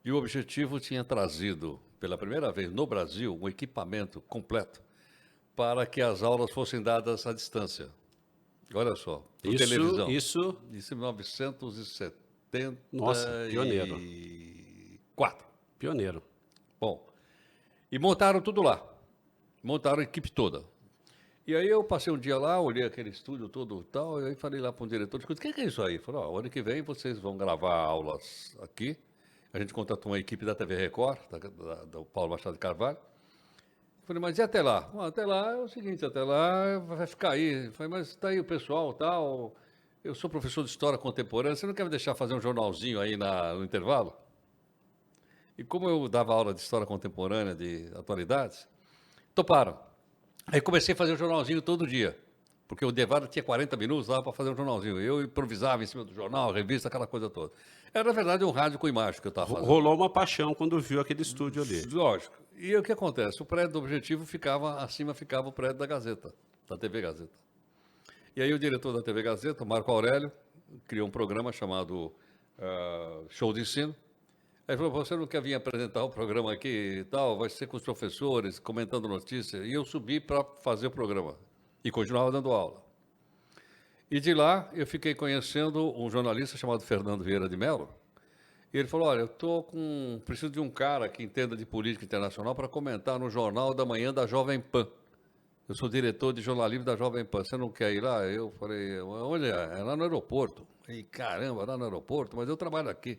E o Objetivo tinha trazido, pela primeira vez no Brasil, um equipamento completo para que as aulas fossem dadas à distância. Olha só, por televisão.
Isso
em 1970.
Nossa, pioneiro.
4.
Pioneiro.
Bom, e montaram tudo lá. Montaram a equipe toda. E aí eu passei um dia lá, olhei aquele estúdio todo e tal, e aí falei lá para o diretor, o que é isso aí? Ele falou, ano que vem vocês vão gravar aulas aqui. A gente contratou uma equipe da TV Record, do Paulo Machado de Carvalho. Eu falei, mas e até lá? Até lá é o seguinte, até lá vai ficar aí. Eu falei, mas está aí o pessoal tal, eu sou professor de História Contemporânea, você não quer me deixar fazer um jornalzinho aí no intervalo? E como eu dava aula de História Contemporânea, de atualidades, toparam. Aí comecei a fazer um jornalzinho todo dia, porque o Devara tinha 40 minutos lá para fazer um jornalzinho. Eu improvisava em cima do jornal, revista, aquela coisa toda. Era, na verdade, um rádio com imagem que eu estava fazendo.
Rolou uma paixão quando viu aquele estúdio ali.
Lógico. E o que acontece? O prédio do Objetivo ficava, acima ficava o prédio da Gazeta, da TV Gazeta. E aí o diretor da TV Gazeta, Marco Aurélio, criou um programa chamado Show de Ensino. Aí ele falou, você não quer vir apresentar o programa aqui e tal? Vai ser com os professores, comentando notícias. E eu subi para fazer o programa. E continuava dando aula. E de lá eu fiquei conhecendo um jornalista chamado Fernando Vieira de Mello. E ele falou, olha, preciso de um cara que entenda de política internacional para comentar no Jornal da Manhã da Jovem Pan. Eu sou diretor de jornalismo da Jovem Pan. Você não quer ir lá? Eu falei, onde é? É lá no aeroporto. E caramba, lá no aeroporto, mas eu trabalho aqui.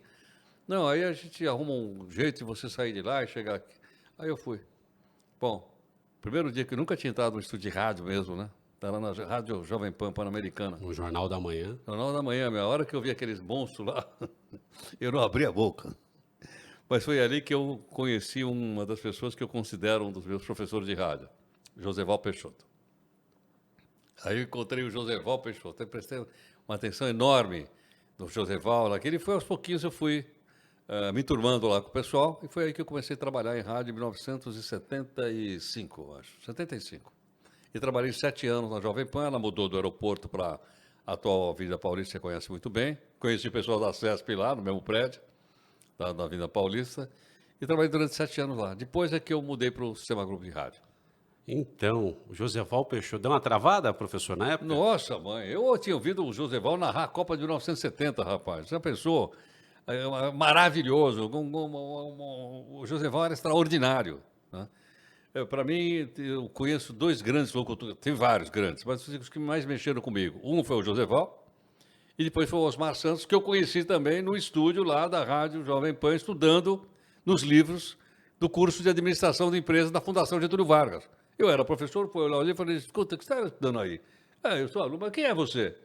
Não, aí a gente arruma um jeito de você sair de lá e chegar aqui. Aí eu fui. Bom, primeiro dia que eu nunca tinha entrado no estúdio de rádio mesmo, né? Estava na Rádio Jovem Pan Pan-Americana.
No Jornal da Manhã.
Jornal da Manhã, a hora que eu vi aqueles monstros lá, eu não abri a boca. Mas foi ali que eu conheci uma das pessoas que eu considero um dos meus professores de rádio, Joseval Peixoto. Aí eu encontrei o Joseval Peixoto, eu prestei uma atenção enorme no Joseval, naquele, foi aos pouquinhos eu fui me turmando lá com o pessoal, e foi aí que eu comecei a trabalhar em rádio em 1975, acho, 75. E trabalhei 7 anos na Jovem Pan, ela mudou do aeroporto para a atual Avenida Paulista, você conhece muito bem. Conheci o pessoal da CESP lá, no mesmo prédio, da Avenida Paulista, e trabalhei durante 7 anos lá. Depois é que eu mudei para o Sistema Grupo de Rádio.
Então, o Joseval Peixoto deu uma travada, professor, na época?
Nossa, mãe, eu tinha ouvido o Joseval narrar a Copa de 1970, rapaz. Já pensou? Maravilhoso. O Joseval era extraordinário, né? Para mim, eu conheço dois grandes locutores, tem vários grandes, mas os que mais mexeram comigo. Um foi o Joseval, e depois foi o Osmar Santos, que eu conheci também no estúdio lá da Rádio Jovem Pan, estudando nos livros do curso de administração de empresas da Fundação Getúlio Vargas. Eu era professor, fui lá e falei, escuta, o que você está estudando aí? Eu sou aluno, mas quem é você?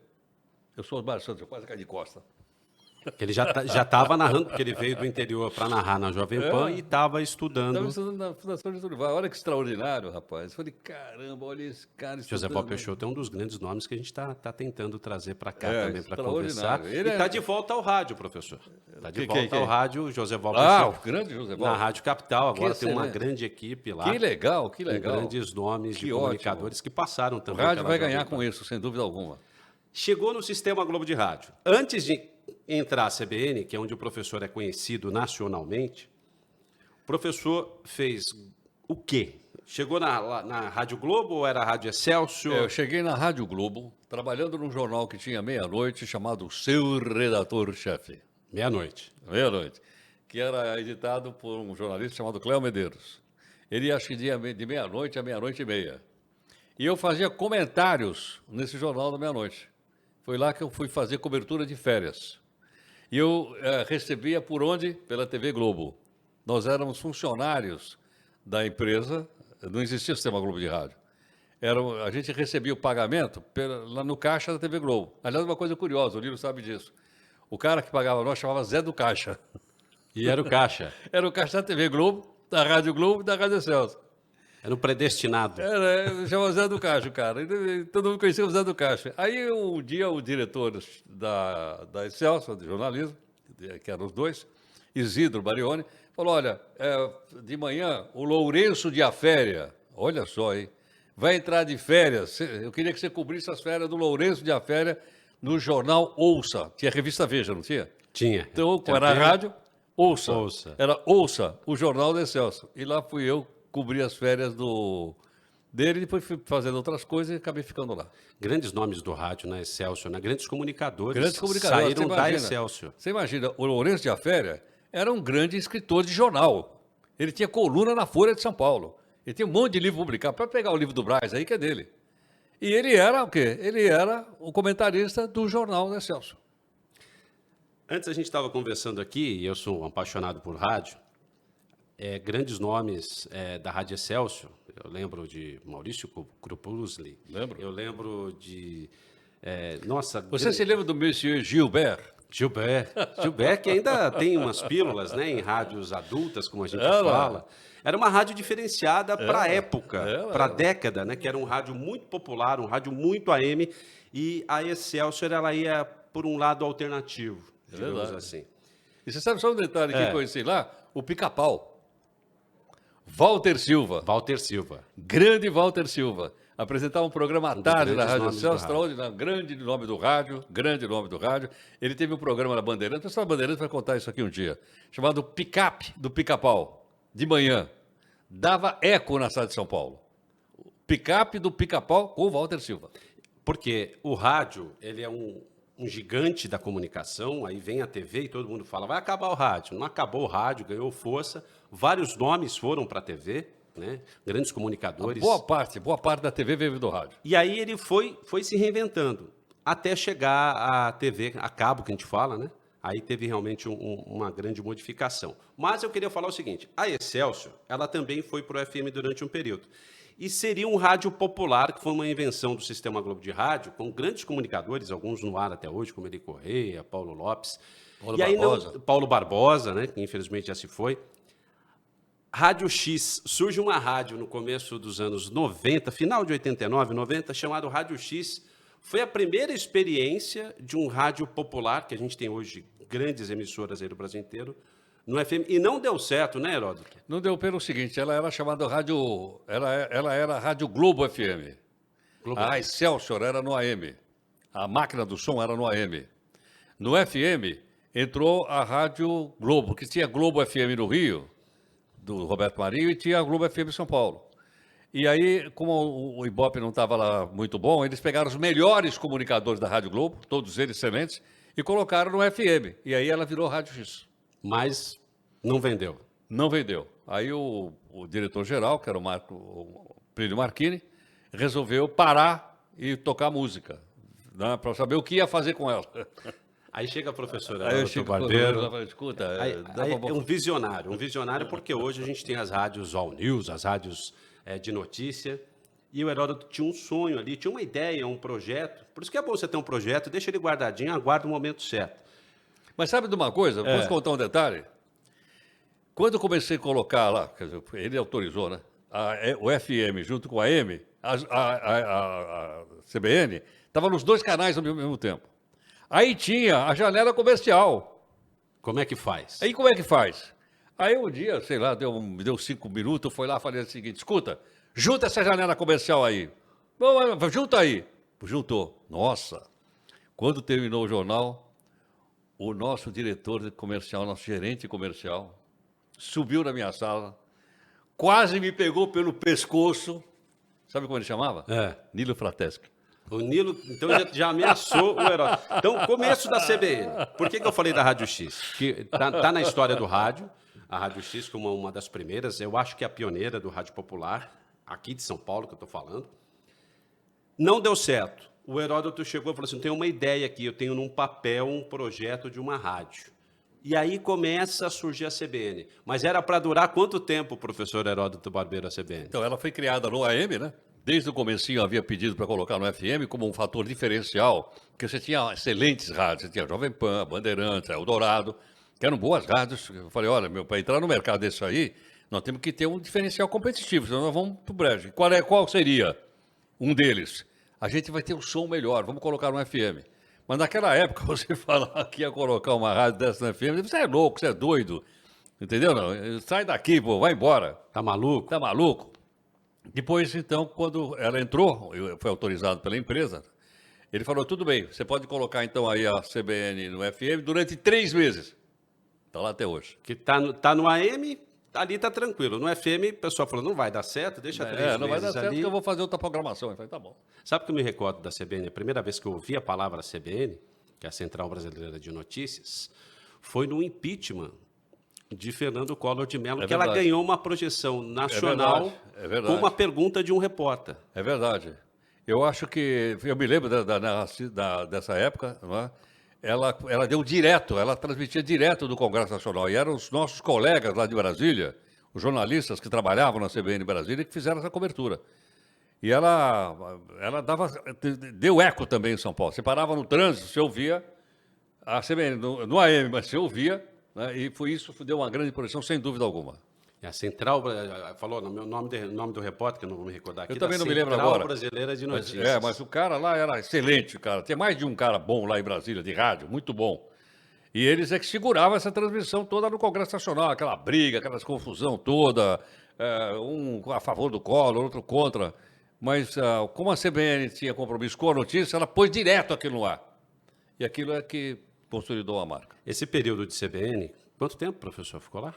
Eu sou Osmar Santos, eu quase caí de costa.
Ele já estava narrando, porque ele veio do interior para narrar na Jovem Pan e estava estudando.
Estava estudando na Fundação Getúlio Vargas. Olha que extraordinário, rapaz. Eu falei, caramba, olha esse cara estudando.
Joseval Peixoto é um dos grandes nomes que a gente está tentando trazer para cá também, para
extraordinário.
conversar.
Ele
E está de volta ao rádio, professor. Está de volta
que?
ao rádio, Joseval
Ah, o
Peixoto.
grande Joseval.
Na Rádio Capital, agora tem uma
excelente.
grande equipe lá.
Que legal, que
Com
legal.
grandes nomes de
Que
comunicadores que passaram
O
também.
rádio
pela
vai
Jovem
ganhar
Pan.
com isso, sem dúvida alguma.
Chegou no Sistema Globo de Rádio. Antes de entrar a CBN, que é onde o professor é conhecido nacionalmente, o professor fez o quê? Chegou na Rádio Globo ou era a Rádio Excelsior?
Eu cheguei na Rádio Globo, trabalhando num jornal que tinha meia-noite, chamado Seu Redator-Chefe.
Meia-noite.
Meia-noite. Que era editado por um jornalista chamado Cléo Medeiros. Ele acho que de meia-noite a meia-noite e meia. E eu fazia comentários nesse jornal da meia-noite. Foi lá que eu fui fazer cobertura de férias. E eu recebia por onde? Pela TV Globo. Nós éramos funcionários da empresa, não existia sistema Globo de rádio. A gente recebia o pagamento lá no caixa da TV Globo. Aliás, uma coisa curiosa, o Lino sabe disso. O cara que pagava nós chamava Zé do Caixa.
E era o caixa.
Era o caixa da TV Globo, da Rádio Globo e da Rádio Excelsior.
Era o predestinado.
Chamava Zé do Caixa, o cara. E todo mundo conhecia o Zé do Caixa. Aí, um dia, o diretor da Excelsior, de jornalismo, que eram os dois, Isidro Barioni, falou, olha, de manhã, o Lourenço de Aféria, olha só, hein, vai entrar de férias. Eu queria que você cobrisse as férias do Lourenço de Aféria no jornal Ouça. Tinha a revista Veja, não tinha?
Tinha.
Então, era a rádio, Ouça. Era Ouça, o jornal da Excelsior. E lá fui eu cobrir as férias dele, depois fui fazendo outras coisas e acabei ficando lá.
Grandes nomes do rádio na Excelsior, né? Grandes comunicadores,
você
saíram da
imagina,
Excelsior.
Você imagina, o Lourenço de Aféria era um grande escritor de jornal. Ele tinha coluna na Folha de São Paulo. Ele tinha um monte de livro publicado. Para pegar o livro do Braz aí, que é dele. E ele era o quê? Ele era o comentarista do jornal da Excelsior.
Antes a gente estava conversando aqui, e eu sou um apaixonado por rádio, grandes nomes da Rádio Excelsior. Eu lembro de Maurício Krupuzli.
Lembro.
Eu lembro de...
Você se lembra do Monsieur Gilbert?
Gilbert, que ainda tem umas pílulas, né, em rádios adultas, como a gente fala. Era uma rádio diferenciada para a época, para a década, né, que era um rádio muito popular, um rádio muito AM, e a Excelsior ela ia por um lado alternativo, digamos assim.
E você sabe só um detalhe que eu conheci lá? O Pica-Pau. Walter Silva.
Walter Silva.
Grande Walter Silva. Apresentava um programa à tarde na Rádio Excelsior, extraordinário, grande nome do rádio. Ele teve um programa na Bandeirantes, o pessoal da Bandeirantes vai contar isso aqui um dia, chamado Picape do Pica-Pau, de manhã. Dava eco na cidade de São Paulo. Picape do Pica-Pau com o Walter Silva.
Porque o rádio, ele é um gigante da comunicação, aí vem a TV e todo mundo fala, vai acabar o rádio. Não acabou o rádio, ganhou força, vários nomes foram para a TV, né? Grandes comunicadores.
Boa parte da TV veio do rádio.
E aí ele foi se reinventando, até chegar à TV a cabo, que a gente fala, né? Aí teve realmente uma grande modificação. Mas eu queria falar o seguinte, a Excelsior, ela também foi para o FM durante um período. E seria um rádio popular, que foi uma invenção do Sistema Globo de Rádio, com grandes comunicadores, alguns no ar até hoje, como Eli Correia, Paulo Lopes. Paulo Barbosa, né, que infelizmente já se foi. Rádio X, surge uma rádio no começo dos anos 90, final de 89, 90, chamado Rádio X. Foi a primeira experiência de um rádio popular, que a gente tem hoje grandes emissoras aí do Brasil inteiro, no FM, e não deu certo, né, Heródoto?
Não deu pelo seguinte, ela era chamada Rádio... Ela era Rádio Globo FM. A Excelsior era no AM. A máquina do som era no AM. No FM, entrou a Rádio Globo, que tinha Globo FM no Rio, do Roberto Marinho, e tinha a Globo FM em São Paulo. E aí, como o Ibope não estava lá muito bom, eles pegaram os melhores comunicadores da Rádio Globo, todos eles excelentes, e colocaram no FM. E aí ela virou Rádio X.
Mas não vendeu.
Não vendeu. Aí o diretor-geral, que era o Plínio Marchini, resolveu parar e tocar música, né, para saber o que ia fazer com ela.
Aí chega a professora
Aí eu
Heródoto
chego
Barbeiro.
e falo, escuta,
Aí é um visionário porque hoje a gente tem as rádios All News, as rádios de notícia, e o Heródoto tinha um sonho ali, tinha uma ideia, um projeto. Por isso que é bom você ter um projeto, deixa ele guardadinho, aguarda o momento certo.
Mas sabe de uma coisa? Posso contar um detalhe? Quando eu comecei a colocar lá, quer dizer, ele autorizou, né? O FM junto com a AM, a CBN, estava nos dois canais ao mesmo tempo. Aí tinha a janela comercial.
Como é que faz?
Aí como é que faz? Aí um dia, sei lá, me deu 5 minutos, eu fui lá e falei o seguinte, escuta, junta essa janela comercial aí. Junta aí. Juntou. Nossa, quando terminou o jornal, o nosso diretor comercial, nosso gerente comercial, subiu na minha sala, quase me pegou pelo pescoço. Sabe como ele chamava? Nilo Frateschi.
O Nilo, então, já ameaçou o Heródoto. Então, começo da CBN. Por que eu falei da Rádio X? Que tá na história do rádio, a Rádio X como uma das primeiras, eu acho que é a pioneira do rádio popular, aqui de São Paulo que eu estou falando. Não deu certo. O Heródoto chegou e falou assim, tenho uma ideia aqui, eu tenho num papel um projeto de uma rádio. E aí começa a surgir a CBN. Mas era para durar quanto tempo, professor Heródoto Barbeiro, a CBN?
Então, ela foi criada no AM, né? Desde o comecinho havia pedido para colocar no FM como um fator diferencial, porque você tinha excelentes rádios, você tinha Jovem Pan, Bandeirantes, Eldorado, que eram boas rádios. Eu falei, olha, para entrar no mercado desse aí, nós temos que ter um diferencial competitivo, senão nós vamos para o brejo. Qual seria um deles? A gente vai ter um som melhor, vamos colocar no FM. Mas naquela época, você falar que ia colocar uma rádio dessa no FM, você é louco, você é doido, entendeu? Não, sai daqui, pô, vai embora.
Tá maluco?
Tá maluco? Depois, então, quando ela entrou, foi autorizado pela empresa, ele falou, tudo bem, você pode colocar então aí a CBN no FM durante 3 meses. Está lá até hoje.
Que tá no AM, ali tá tranquilo. No FM, o pessoal falou, não vai dar certo, deixa 3 meses
não vai dar certo
ali.
porque eu vou fazer outra programação. Eu falei, tá bom.
Sabe o que eu me recordo da CBN? A primeira vez que eu ouvi a palavra CBN, que é a Central Brasileira de Notícias, foi no impeachment de Fernando Collor de Mello, que
verdade.
ela ganhou uma projeção nacional
É verdade.
com uma pergunta de um repórter.
É verdade. Eu acho que, eu me lembro dessa época, não é? Ela deu direto, ela transmitia direto do Congresso Nacional. E eram os nossos colegas lá de Brasília, os jornalistas que trabalhavam na CBN Brasília, que fizeram essa cobertura. E ela deu eco também em São Paulo. Você parava no trânsito, você ouvia a CBN no AM, mas você ouvia, né? E isso deu uma grande projeção, sem dúvida alguma.
A Central, falou no meu nome do repórter, que eu não vou me recordar aqui.
Eu também não me lembro
Central
agora.
Brasileira de Notícias.
Mas o cara lá era excelente, cara. Tinha mais de um cara bom lá em Brasília, de rádio, muito bom. E eles é que seguravam essa transmissão toda no Congresso Nacional, aquela briga, aquela confusão toda, um a favor do Collor, outro contra. Mas como a CBN tinha compromisso com a notícia, ela pôs direto aquilo no ar. E aquilo é que consolidou a marca.
Esse período de CBN, quanto tempo, professor, ficou lá?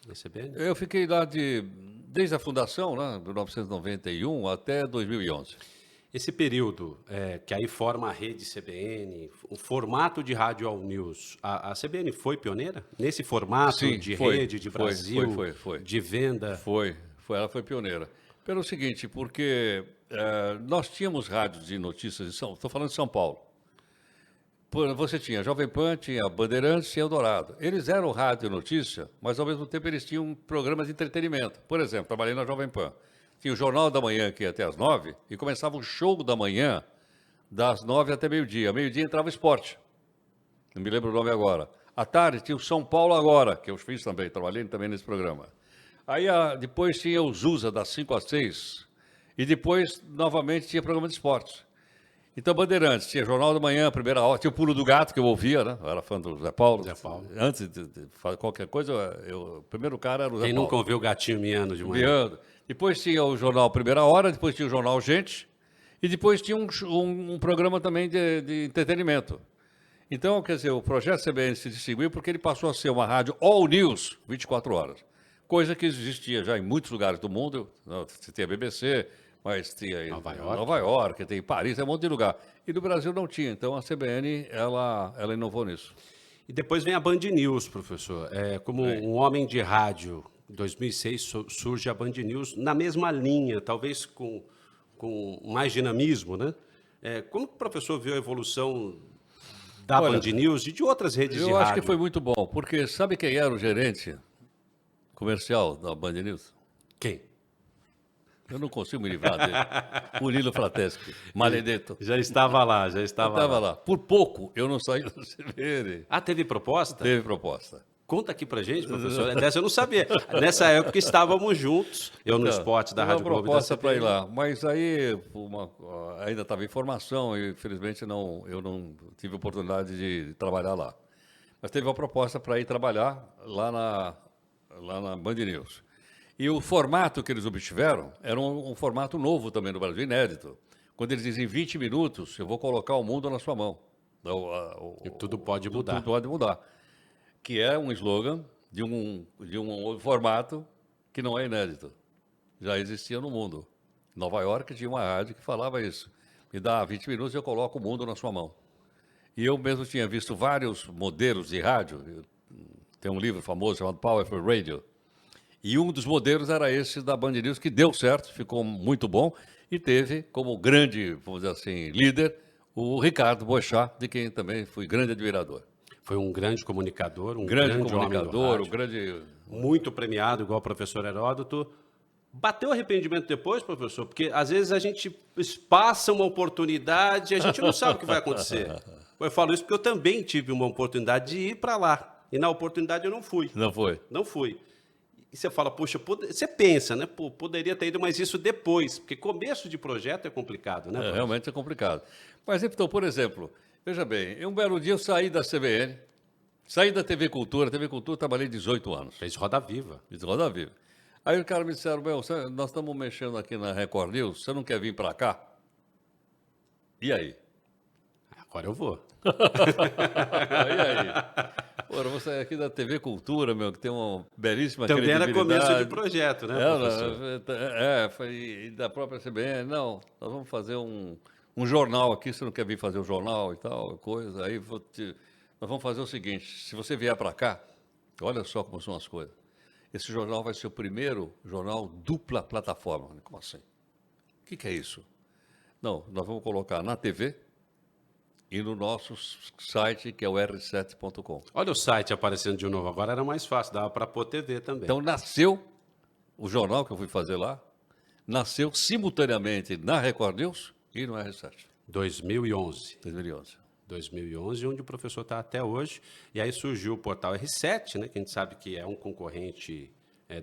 Na CBN?
Eu fiquei lá desde a fundação, né, de 1991 até 2011.
Esse período, que aí forma a rede CBN, o formato de rádio All News, a CBN foi pioneira? Nesse formato
Sim,
de
foi,
rede, de Brasil,
foi.
de venda?
Ela foi pioneira. Pelo seguinte, porque nós tínhamos rádios de notícias, estou falando de São Paulo. Você tinha Jovem Pan, tinha Bandeirantes e Eldorado. Eles eram rádio e notícia, mas ao mesmo tempo eles tinham programas de entretenimento. Por exemplo, trabalhei na Jovem Pan. Tinha o Jornal da Manhã, que ia até às 9, e começava o show da manhã, das 9 até meio-dia. Meio-dia entrava o esporte. Não me lembro o nome agora. À tarde tinha o São Paulo Agora, que eu fiz também, trabalhei também nesse programa. Aí depois tinha o Zusa, das 5 às 6, e depois, novamente, tinha programa de esportes. Então, Bandeirantes, tinha Jornal da Manhã, Primeira Hora, tinha o Pulo do Gato, que eu ouvia, né? Eu era fã do Zé Paulo.
Zé Paulo.
Antes de fazer qualquer coisa, o primeiro cara era o Zé
Quem
Paulo.
nunca ouviu o gatinho miando de manhã?
Miando. Depois tinha o Jornal Primeira Hora, depois tinha o Jornal Gente, e depois tinha um programa também de entretenimento. Então, quer dizer, o projeto CBN se distinguiu porque ele passou a ser uma rádio all news, 24 horas. coisa que existia já em muitos lugares do mundo. Você tem a BBC, mas tinha em Nova York, tem Paris, tem um monte de lugar. E no Brasil não tinha, então a CBN ela inovou nisso.
E depois vem a Band News, professor. Como um homem de rádio, em 2006 surge a Band News na mesma linha, talvez com mais dinamismo, né? Como o professor viu a evolução da Band News e de outras redes de rádio?
Eu acho que foi muito bom, porque sabe quem era o gerente comercial da Band News?
Quem?
Eu não consigo me livrar dele. Murilo Frateschi, Maledetto.
Já estava lá, já estava
Estava lá. Por pouco, eu não saí do CBN.
Ah, teve proposta?
Teve proposta.
Conta aqui pra gente, professor. Dessa eu não sabia. Nessa época estávamos juntos, eu no esporte da Rádio Globo.
Uma proposta para ir lá, mas aí ainda estava em formação e, infelizmente, eu não tive oportunidade de trabalhar lá. Mas teve uma proposta para ir trabalhar lá na Band News. E o formato que eles obtiveram era um formato novo também no Brasil, inédito. Quando eles dizem 20 minutos, eu vou colocar o mundo na sua mão.
E tudo pode mudar.
Tudo pode mudar. Que é um slogan de um formato que não é inédito. Já existia no mundo. Em Nova York tinha uma rádio que falava isso. Me dá 20 minutos e eu coloco o mundo na sua mão. E eu mesmo tinha visto vários modelos de rádio. Tem um livro famoso chamado Powerful Radio. E um dos modelos era esse da Band News, que deu certo, ficou muito bom. E teve como grande, vamos dizer assim, líder, o Ricardo Boechat, de quem também fui grande admirador.
Foi um grande comunicador, muito premiado, igual o professor Heródoto. Bateu arrependimento depois, professor? Porque às vezes a gente passa uma oportunidade e a gente não sabe o que vai acontecer. Eu falo isso porque eu também tive uma oportunidade de ir para lá. E na oportunidade eu não fui.
Não foi?
Não fui. E você fala, poxa, você pensa, né? Pô, poderia ter ido, mas isso depois. Porque começo de projeto é complicado, né?
Realmente é complicado. Mas então, por exemplo, veja bem, um belo dia eu saí da CBN, saí da TV Cultura, trabalhei 18 anos.
Fez Roda Viva.
Fiz Roda Viva. Aí o cara me disseram, nós estamos mexendo aqui na Record News, você não quer vir para cá? E aí?
Agora eu vou.
E aí? Porra, você é aqui da TV Cultura, que tem uma belíssima
também
credibilidade.
Também era começo de projeto, né, professor?
Foi da própria CBN. Não, nós vamos fazer um jornal aqui, você não quer vir fazer um jornal e tal, coisa. Aí nós vamos fazer o seguinte, se você vier para cá, olha só como são as coisas. Esse jornal vai ser o primeiro jornal dupla plataforma. Como assim? O que é isso? Não, nós vamos colocar na TV e no nosso site, que é o r7.com.
Olha o site aparecendo de novo. Agora era mais fácil, dava para pôr TV também.
Então nasceu o jornal que eu fui fazer lá, nasceu simultaneamente na Record News e no R7.
2011.
2011,
onde o professor está até hoje. E aí surgiu o portal R7, né, que a gente sabe que é um concorrente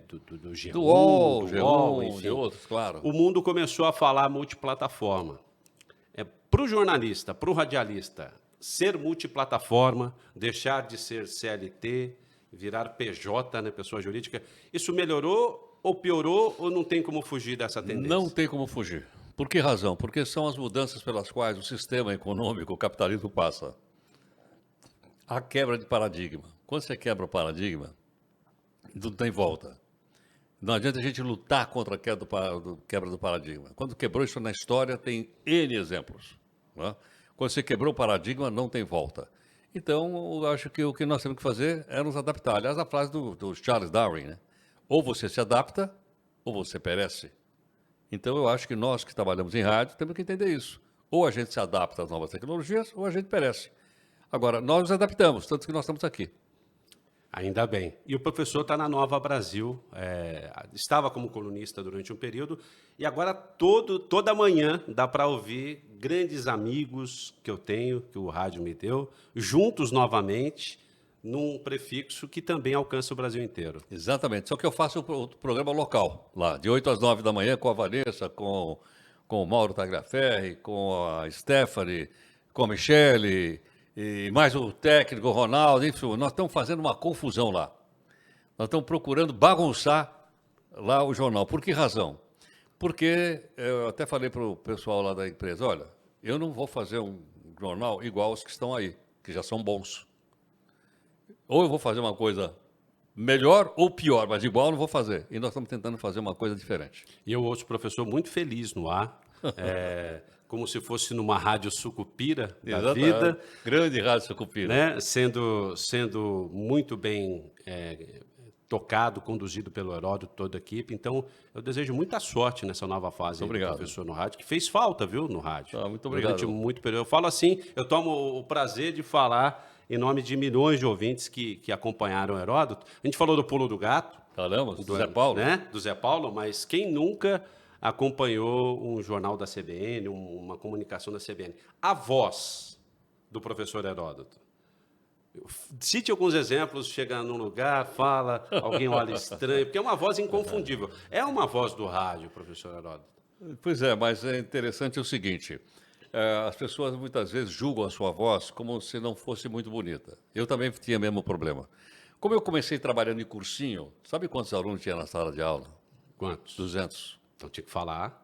do G1,
do UOL,
enfim.
De outros, claro.
O mundo começou a falar multiplataforma. Para o jornalista, para o radialista, ser multiplataforma, deixar de ser CLT, virar PJ, né, pessoa jurídica, isso melhorou ou piorou ou não tem como fugir dessa tendência?
Não tem como fugir. Por que razão? Porque são as mudanças pelas quais o sistema econômico, o capitalismo passa. A quebra de paradigma. Quando você quebra o paradigma, não tem volta. Não adianta a gente lutar contra a quebra do paradigma. Quando quebrou isso na história, tem N exemplos. Né? Quando você quebrou o paradigma, não tem volta. Então, eu acho que o que nós temos que fazer é nos adaptar. Aliás, a frase do Charles Darwin, né? Ou você se adapta, ou você perece. Então, eu acho que nós que trabalhamos em rádio temos que entender isso. Ou a gente se adapta às novas tecnologias, ou a gente perece. Agora, nós nos adaptamos, tanto que nós estamos aqui.
Ainda bem. E o professor está na Nova Brasil, estava como colunista durante um período, e agora toda manhã dá para ouvir grandes amigos que eu tenho, que o rádio me deu, juntos novamente, num prefixo que também alcança o Brasil inteiro.
Exatamente. Só que eu faço o programa local, lá, de 8 às 9 da manhã, com a Vanessa, com o Mauro Tagliaferri, com a Stephanie, com a Michele, e mais o técnico, o Ronaldo, enfim, nós estamos fazendo uma confusão lá. Nós estamos procurando bagunçar lá o jornal. Por que razão? Porque eu até falei para o pessoal lá da empresa, olha, eu não vou fazer um jornal igual aos que estão aí, que já são bons. Ou eu vou fazer uma coisa Melhor ou pior, mas igual eu não vou fazer. E nós estamos tentando fazer uma coisa diferente.
E eu ouço o professor muito feliz no ar, como se fosse numa rádio sucupira da
Exatamente.
vida,
Grande Rádio Sucupira.
né? Sendo muito bem tocado, conduzido pelo Heródoto, toda a equipe. Então, eu desejo muita sorte nessa nova fase aí do
Obrigado.
professor no rádio, que fez falta, viu, no rádio.
Muito obrigado.
Durante muito período. Eu falo assim, eu tomo o prazer de falar em nome de milhões de ouvintes que acompanharam o Heródoto. A gente falou do Pulo do Gato,
Falamos, do Zé Paulo.
né? Do Zé Paulo, mas quem nunca acompanhou um jornal da CBN, uma comunicação da CBN? A voz do professor Heródoto. Cite alguns exemplos, chega num lugar, fala, alguém olha estranho, porque é uma voz inconfundível. É uma voz do rádio, professor Heródoto.
Pois é, mas é interessante o seguinte, as pessoas muitas vezes julgam a sua voz como se não fosse muito bonita. Eu também tinha o mesmo problema. Como eu comecei trabalhando em cursinho, sabe quantos alunos tinha na sala de aula?
Quantos?
200.
Então tinha que falar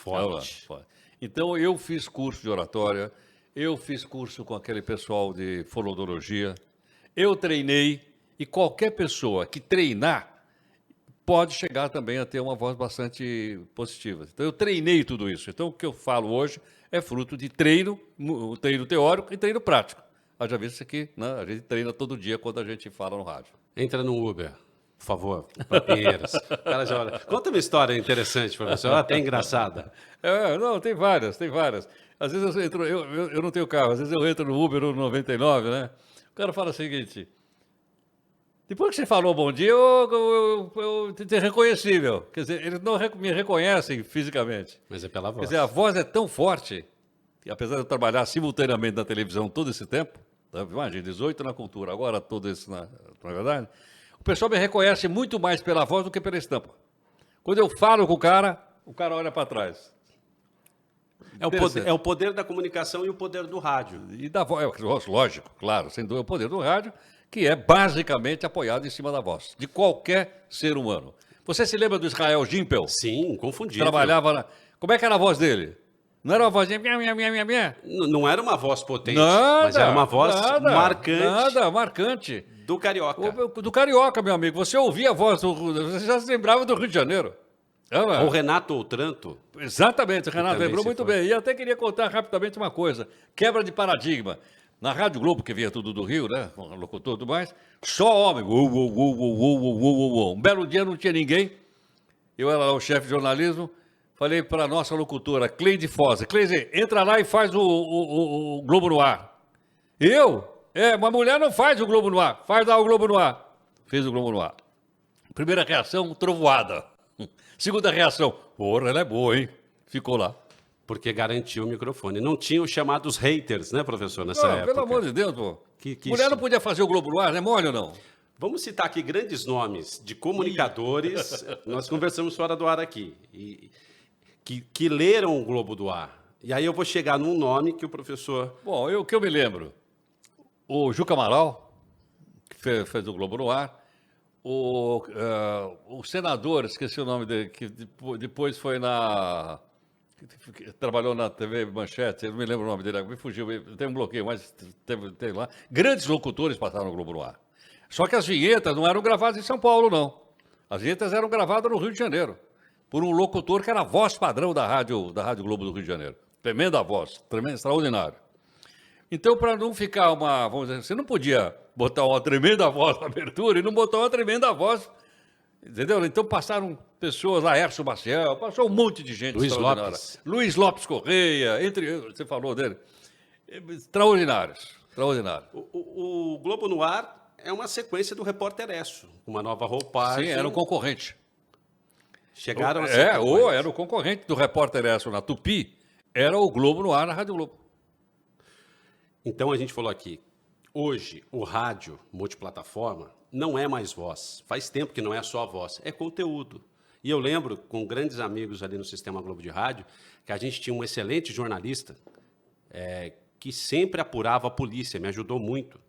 Olha lá,
forte.
forte. Então eu fiz curso de oratória, eu fiz curso com aquele pessoal de fonoaudiologia, eu treinei, e qualquer pessoa que treinar pode chegar também a ter uma voz bastante positiva. Então eu treinei tudo isso. Então o que eu falo hoje é fruto de treino, treino teórico e treino prático. Haja visto que, né, a gente treina todo dia quando a gente fala no rádio.
Entra no Uber, por favor, para Pinheiros. O cara já olha. Conta uma história interessante, professor, até engraçada.
Não, tem várias, tem várias. Às vezes eu entro, eu não tenho carro, às vezes eu entro no Uber no 99, né? O cara fala o seguinte: depois que você falou bom dia, eu te reconhecível. Quer dizer, eles não me reconhecem fisicamente.
Mas é pela
Quer
voz.
dizer, a voz é tão forte, que apesar de eu trabalhar simultaneamente na televisão todo esse tempo, tá? Imagina, 18 na cultura, agora todo isso na verdade, o pessoal me reconhece muito mais pela voz do que pela estampa. Quando eu falo com o cara olha para trás.
É o poder da comunicação e o poder do rádio.
E da voz, lógico, claro, sem dúvida, o poder do rádio, que é basicamente apoiado em cima da voz, de qualquer ser humano. Você se lembra do Israel Gimpel?
Sim, inconfundível.
Trabalhava na... Como é que era a voz dele? Não era uma vozinha... Minha, minha, minha, minha, minha.
Não era uma voz potente,
Nada,
mas era uma voz
nada,
marcante
Nada, marcante.
do carioca.
Do carioca, meu amigo. Você ouvia a voz, você já se lembrava do Rio de Janeiro.
O Renato Outranto.
Exatamente, o Renato
também
lembrou
se
muito
foi.
bem. E até queria contar rapidamente uma coisa. Quebra de paradigma. Na Rádio Globo, que via tudo do Rio, né? Com locutor e tudo mais, só homem. Um belo dia não tinha ninguém. Eu era lá o chefe de jornalismo. Falei para a nossa locutora, Cleide Fosa. Cleide, entra lá e faz o Globo no ar. Eu? Uma mulher não faz o Globo no ar. Faz lá o Globo no ar. Fez o Globo no ar. Primeira reação, trovoada. Segunda reação, porra, ela é boa, hein? Ficou lá.
Porque garantiu o microfone. Não tinha os chamados haters, né, professor, nessa época?
Pelo amor de Deus, pô.
Que
Mulher
isso-
não podia fazer o Globo no ar, né? Mole ou não?
Vamos citar aqui grandes nomes de comunicadores. Nós conversamos fora do ar aqui. Que leram o Globo do Ar. E aí eu vou chegar num nome que o professor...
Bom, o que eu me lembro, o Juca Amaral, que fez o Globo no ar, o senador, esqueci o nome dele, que depois foi que trabalhou na TV Manchete, eu não me lembro o nome dele, me fugiu, tem um bloqueio, mas teve lá. Grandes locutores passaram no Globo no ar. Só que as vinhetas não eram gravadas em São Paulo, não. As vinhetas eram gravadas no Rio de Janeiro, por um locutor que era a voz padrão da Rádio Globo do Rio de Janeiro. Tremenda voz, tremendo, extraordinário. Então, para não ficar vamos dizer, você não podia botar uma tremenda voz na abertura e não botar uma tremenda voz, entendeu? Então passaram pessoas, Laércio Maciel, passou um monte de gente
Luiz
extraordinária.
Lopes.
Luiz Lopes Correia, você falou dele. Extraordinários, extraordinários.
O Globo no Ar é uma sequência do Repórter Esso, uma nova roupagem.
Sim, era um concorrente.
Chegaram a ser
Era o concorrente do Repórter Esso na Tupi, era o Globo no ar na Rádio Globo.
Então a gente falou aqui, hoje o rádio multiplataforma não é mais voz. Faz tempo que não é só voz, é conteúdo. E eu lembro, com grandes amigos ali no Sistema Globo de Rádio, que a gente tinha um excelente jornalista que sempre apurava a polícia, me ajudou muito.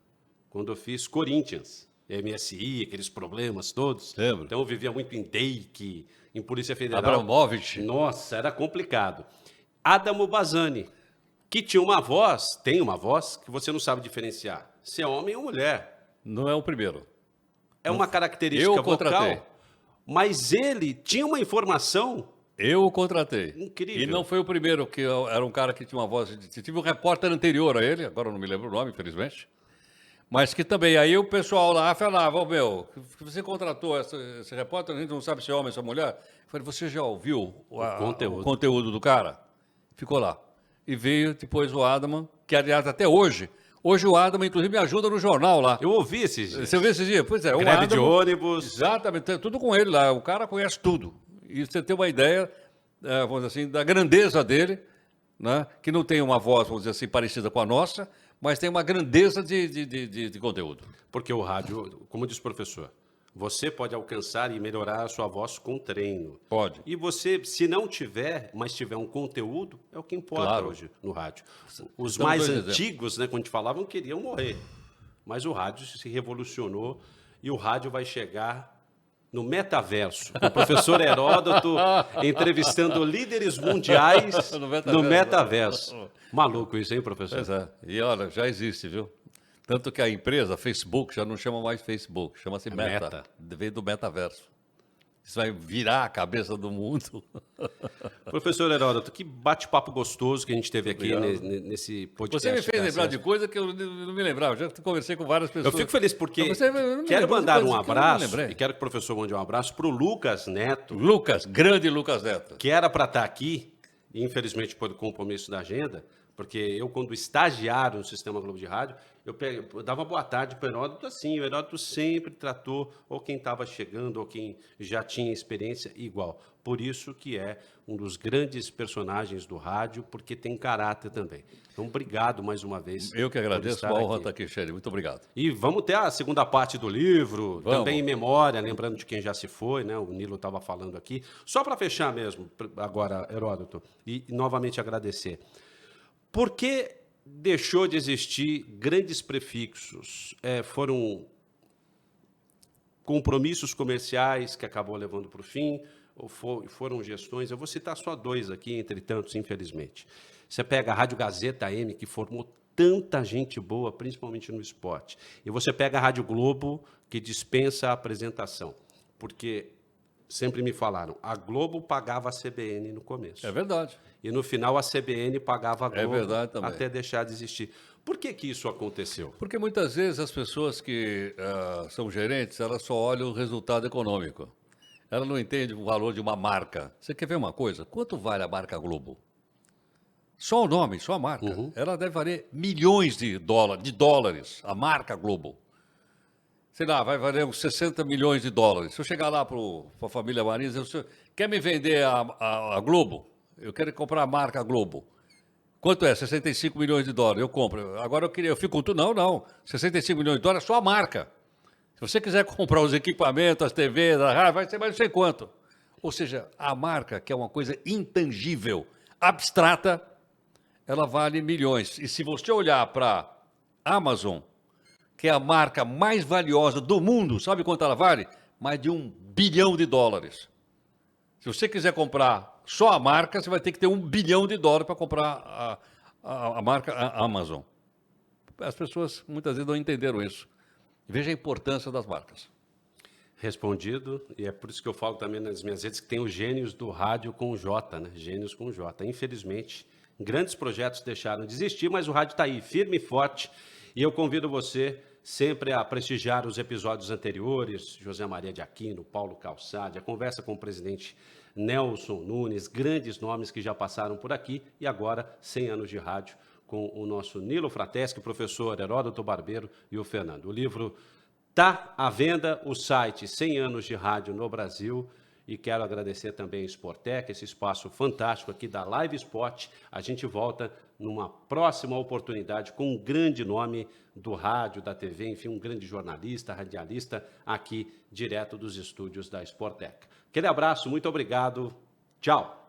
Quando eu fiz Corinthians, MSI, aqueles problemas todos.
Lembro.
Então eu vivia muito em DEIC, em Polícia Federal.
Abramovich.
Nossa, era complicado. Adamo Bazzani, que tinha uma voz, tem uma voz, que você não sabe diferenciar se é homem ou mulher.
Não é o primeiro.
é uma característica
Eu contratei.
vocal, mas ele tinha uma informação
Eu o contratei.
incrível.
E não foi o primeiro, que era um cara que tinha uma voz... Tive um repórter anterior a ele, agora eu não me lembro o nome, infelizmente. Mas que também, aí o pessoal lá falava, meu, você contratou esse repórter, a gente não sabe se é homem ou se é mulher. Eu falei, você já ouviu o conteúdo do cara? Ficou lá. E veio depois o Adaman, que aliás até hoje o Adaman inclusive me ajuda no jornal lá.
Eu ouvi esses dias.
Você ouviu esses dias? Pois é. O
Greve de
Adaman,
ônibus.
exatamente, tem tudo com ele lá. O cara conhece tudo. E você tem uma ideia, vamos dizer assim, da grandeza dele, né? Que não tem uma voz, vamos dizer assim, parecida com a nossa, mas tem uma grandeza de conteúdo.
Porque o rádio, como diz o professor, você pode alcançar e melhorar a sua voz com treino.
Pode.
E você, se não tiver, mas tiver um conteúdo, é o que importa
Claro.
hoje no rádio. Os
Estamos
mais
dois
antigos, né, quando a gente falavam, queriam morrer. Mas o rádio se revolucionou e o rádio vai chegar no metaverso. O professor Heródoto entrevistando líderes mundiais no metaverso. Maluco isso, hein, professor?
Pois é. E olha, já existe, viu? Tanto que a empresa, Facebook, já não chama mais Facebook, chama-se Meta. Veio do metaverso. Isso vai virar a cabeça do mundo.
Professor Heródoto, que bate-papo gostoso que a gente teve aqui nesse podcast.
Você me fez
da
lembrar
CESP.
de coisa que eu não me lembrava. Já conversei com várias pessoas.
Eu fico feliz porque
Mas você não me
quero
lembrou de
mandar
coisas
um
que eu não me
abraço,
lembrei.
e quero que o professor mande um abraço para o Lucas Neto,
Lucas, grande Lucas Neto.
que era para estar aqui, e infelizmente por compromisso da agenda, porque eu, quando estagiário no Sistema Globo de Rádio, eu dava boa tarde para o Heródoto assim. O Heródoto sempre tratou ou quem estava chegando ou quem já tinha experiência igual. Por isso que é um dos grandes personagens do rádio, porque tem caráter também. Então, obrigado mais uma vez.
Eu que agradeço,
por
uma
estar
honra
aqui.
estar aqui, Xeri. Muito obrigado.
E vamos ter a segunda parte do livro,
Vamos.
também em memória, lembrando de quem já se foi, né? O Nilo estava falando aqui. Só para fechar mesmo, agora, Heródoto, e novamente agradecer. Por que deixou de existir grandes prefixos? Foram compromissos comerciais que acabou levando para o fim, ou foram gestões? Eu vou citar só dois aqui, entre tantos, infelizmente. Você pega a Rádio Gazeta AM, que formou tanta gente boa, principalmente no esporte. E você pega a Rádio Globo, que dispensa a apresentação. Porque sempre me falaram, a Globo pagava a CBN no começo.
É verdade.
E no final a CBN pagava a Globo
verdade também.
até deixar de existir. Por que isso aconteceu?
Porque muitas vezes as pessoas que são gerentes, elas só olham o resultado econômico. Ela não entende o valor de uma marca. Você quer ver uma coisa? Quanto vale a marca Globo? Só o nome, só a marca. Ela deve valer milhões de dólares, a marca Globo. Sei lá, vai valer uns 60 milhões de dólares. Se eu chegar lá para a família Marins, quer me vender a Globo? Eu quero comprar a marca Globo. Quanto é? 65 milhões de dólares. Eu compro. Agora eu fico com tudo. Não. 65 milhões de dólares é só a marca. Se você quiser comprar os equipamentos, as TVs, vai ser mais não sei quanto. Ou seja, a marca, que é uma coisa intangível, abstrata, ela vale milhões. E se você olhar para a Amazon, que é a marca mais valiosa do mundo, sabe quanto ela vale? Mais de $1 bilhão. Se você quiser comprar só a marca, você vai ter que ter $1 bilhão para comprar a marca Amazon. As pessoas muitas vezes não entenderam isso. Veja a importância das marcas.
Respondido, e é por isso que eu falo também nas minhas redes que tem os gênios do rádio com J, né? Gênios com J. Infelizmente, grandes projetos deixaram de existir, mas o rádio está aí, firme e forte. E eu convido você sempre a prestigiar os episódios anteriores, José Maria de Aquino, Paulo Calçade, a conversa com o presidente Nelson Nunes, grandes nomes que já passaram por aqui, e agora 100 anos de rádio com o nosso Nilo Frateschi, o professor Heródoto Barbeiro e o Fernando. O livro está à venda, o site 100 anos de rádio no Brasil, e quero agradecer também a Sportec, esse espaço fantástico aqui da Live Sport. A gente volta numa próxima oportunidade com um grande nome do rádio, da TV, enfim, um grande jornalista, radialista, aqui direto dos estúdios da Sportec. Aquele abraço, muito obrigado, tchau!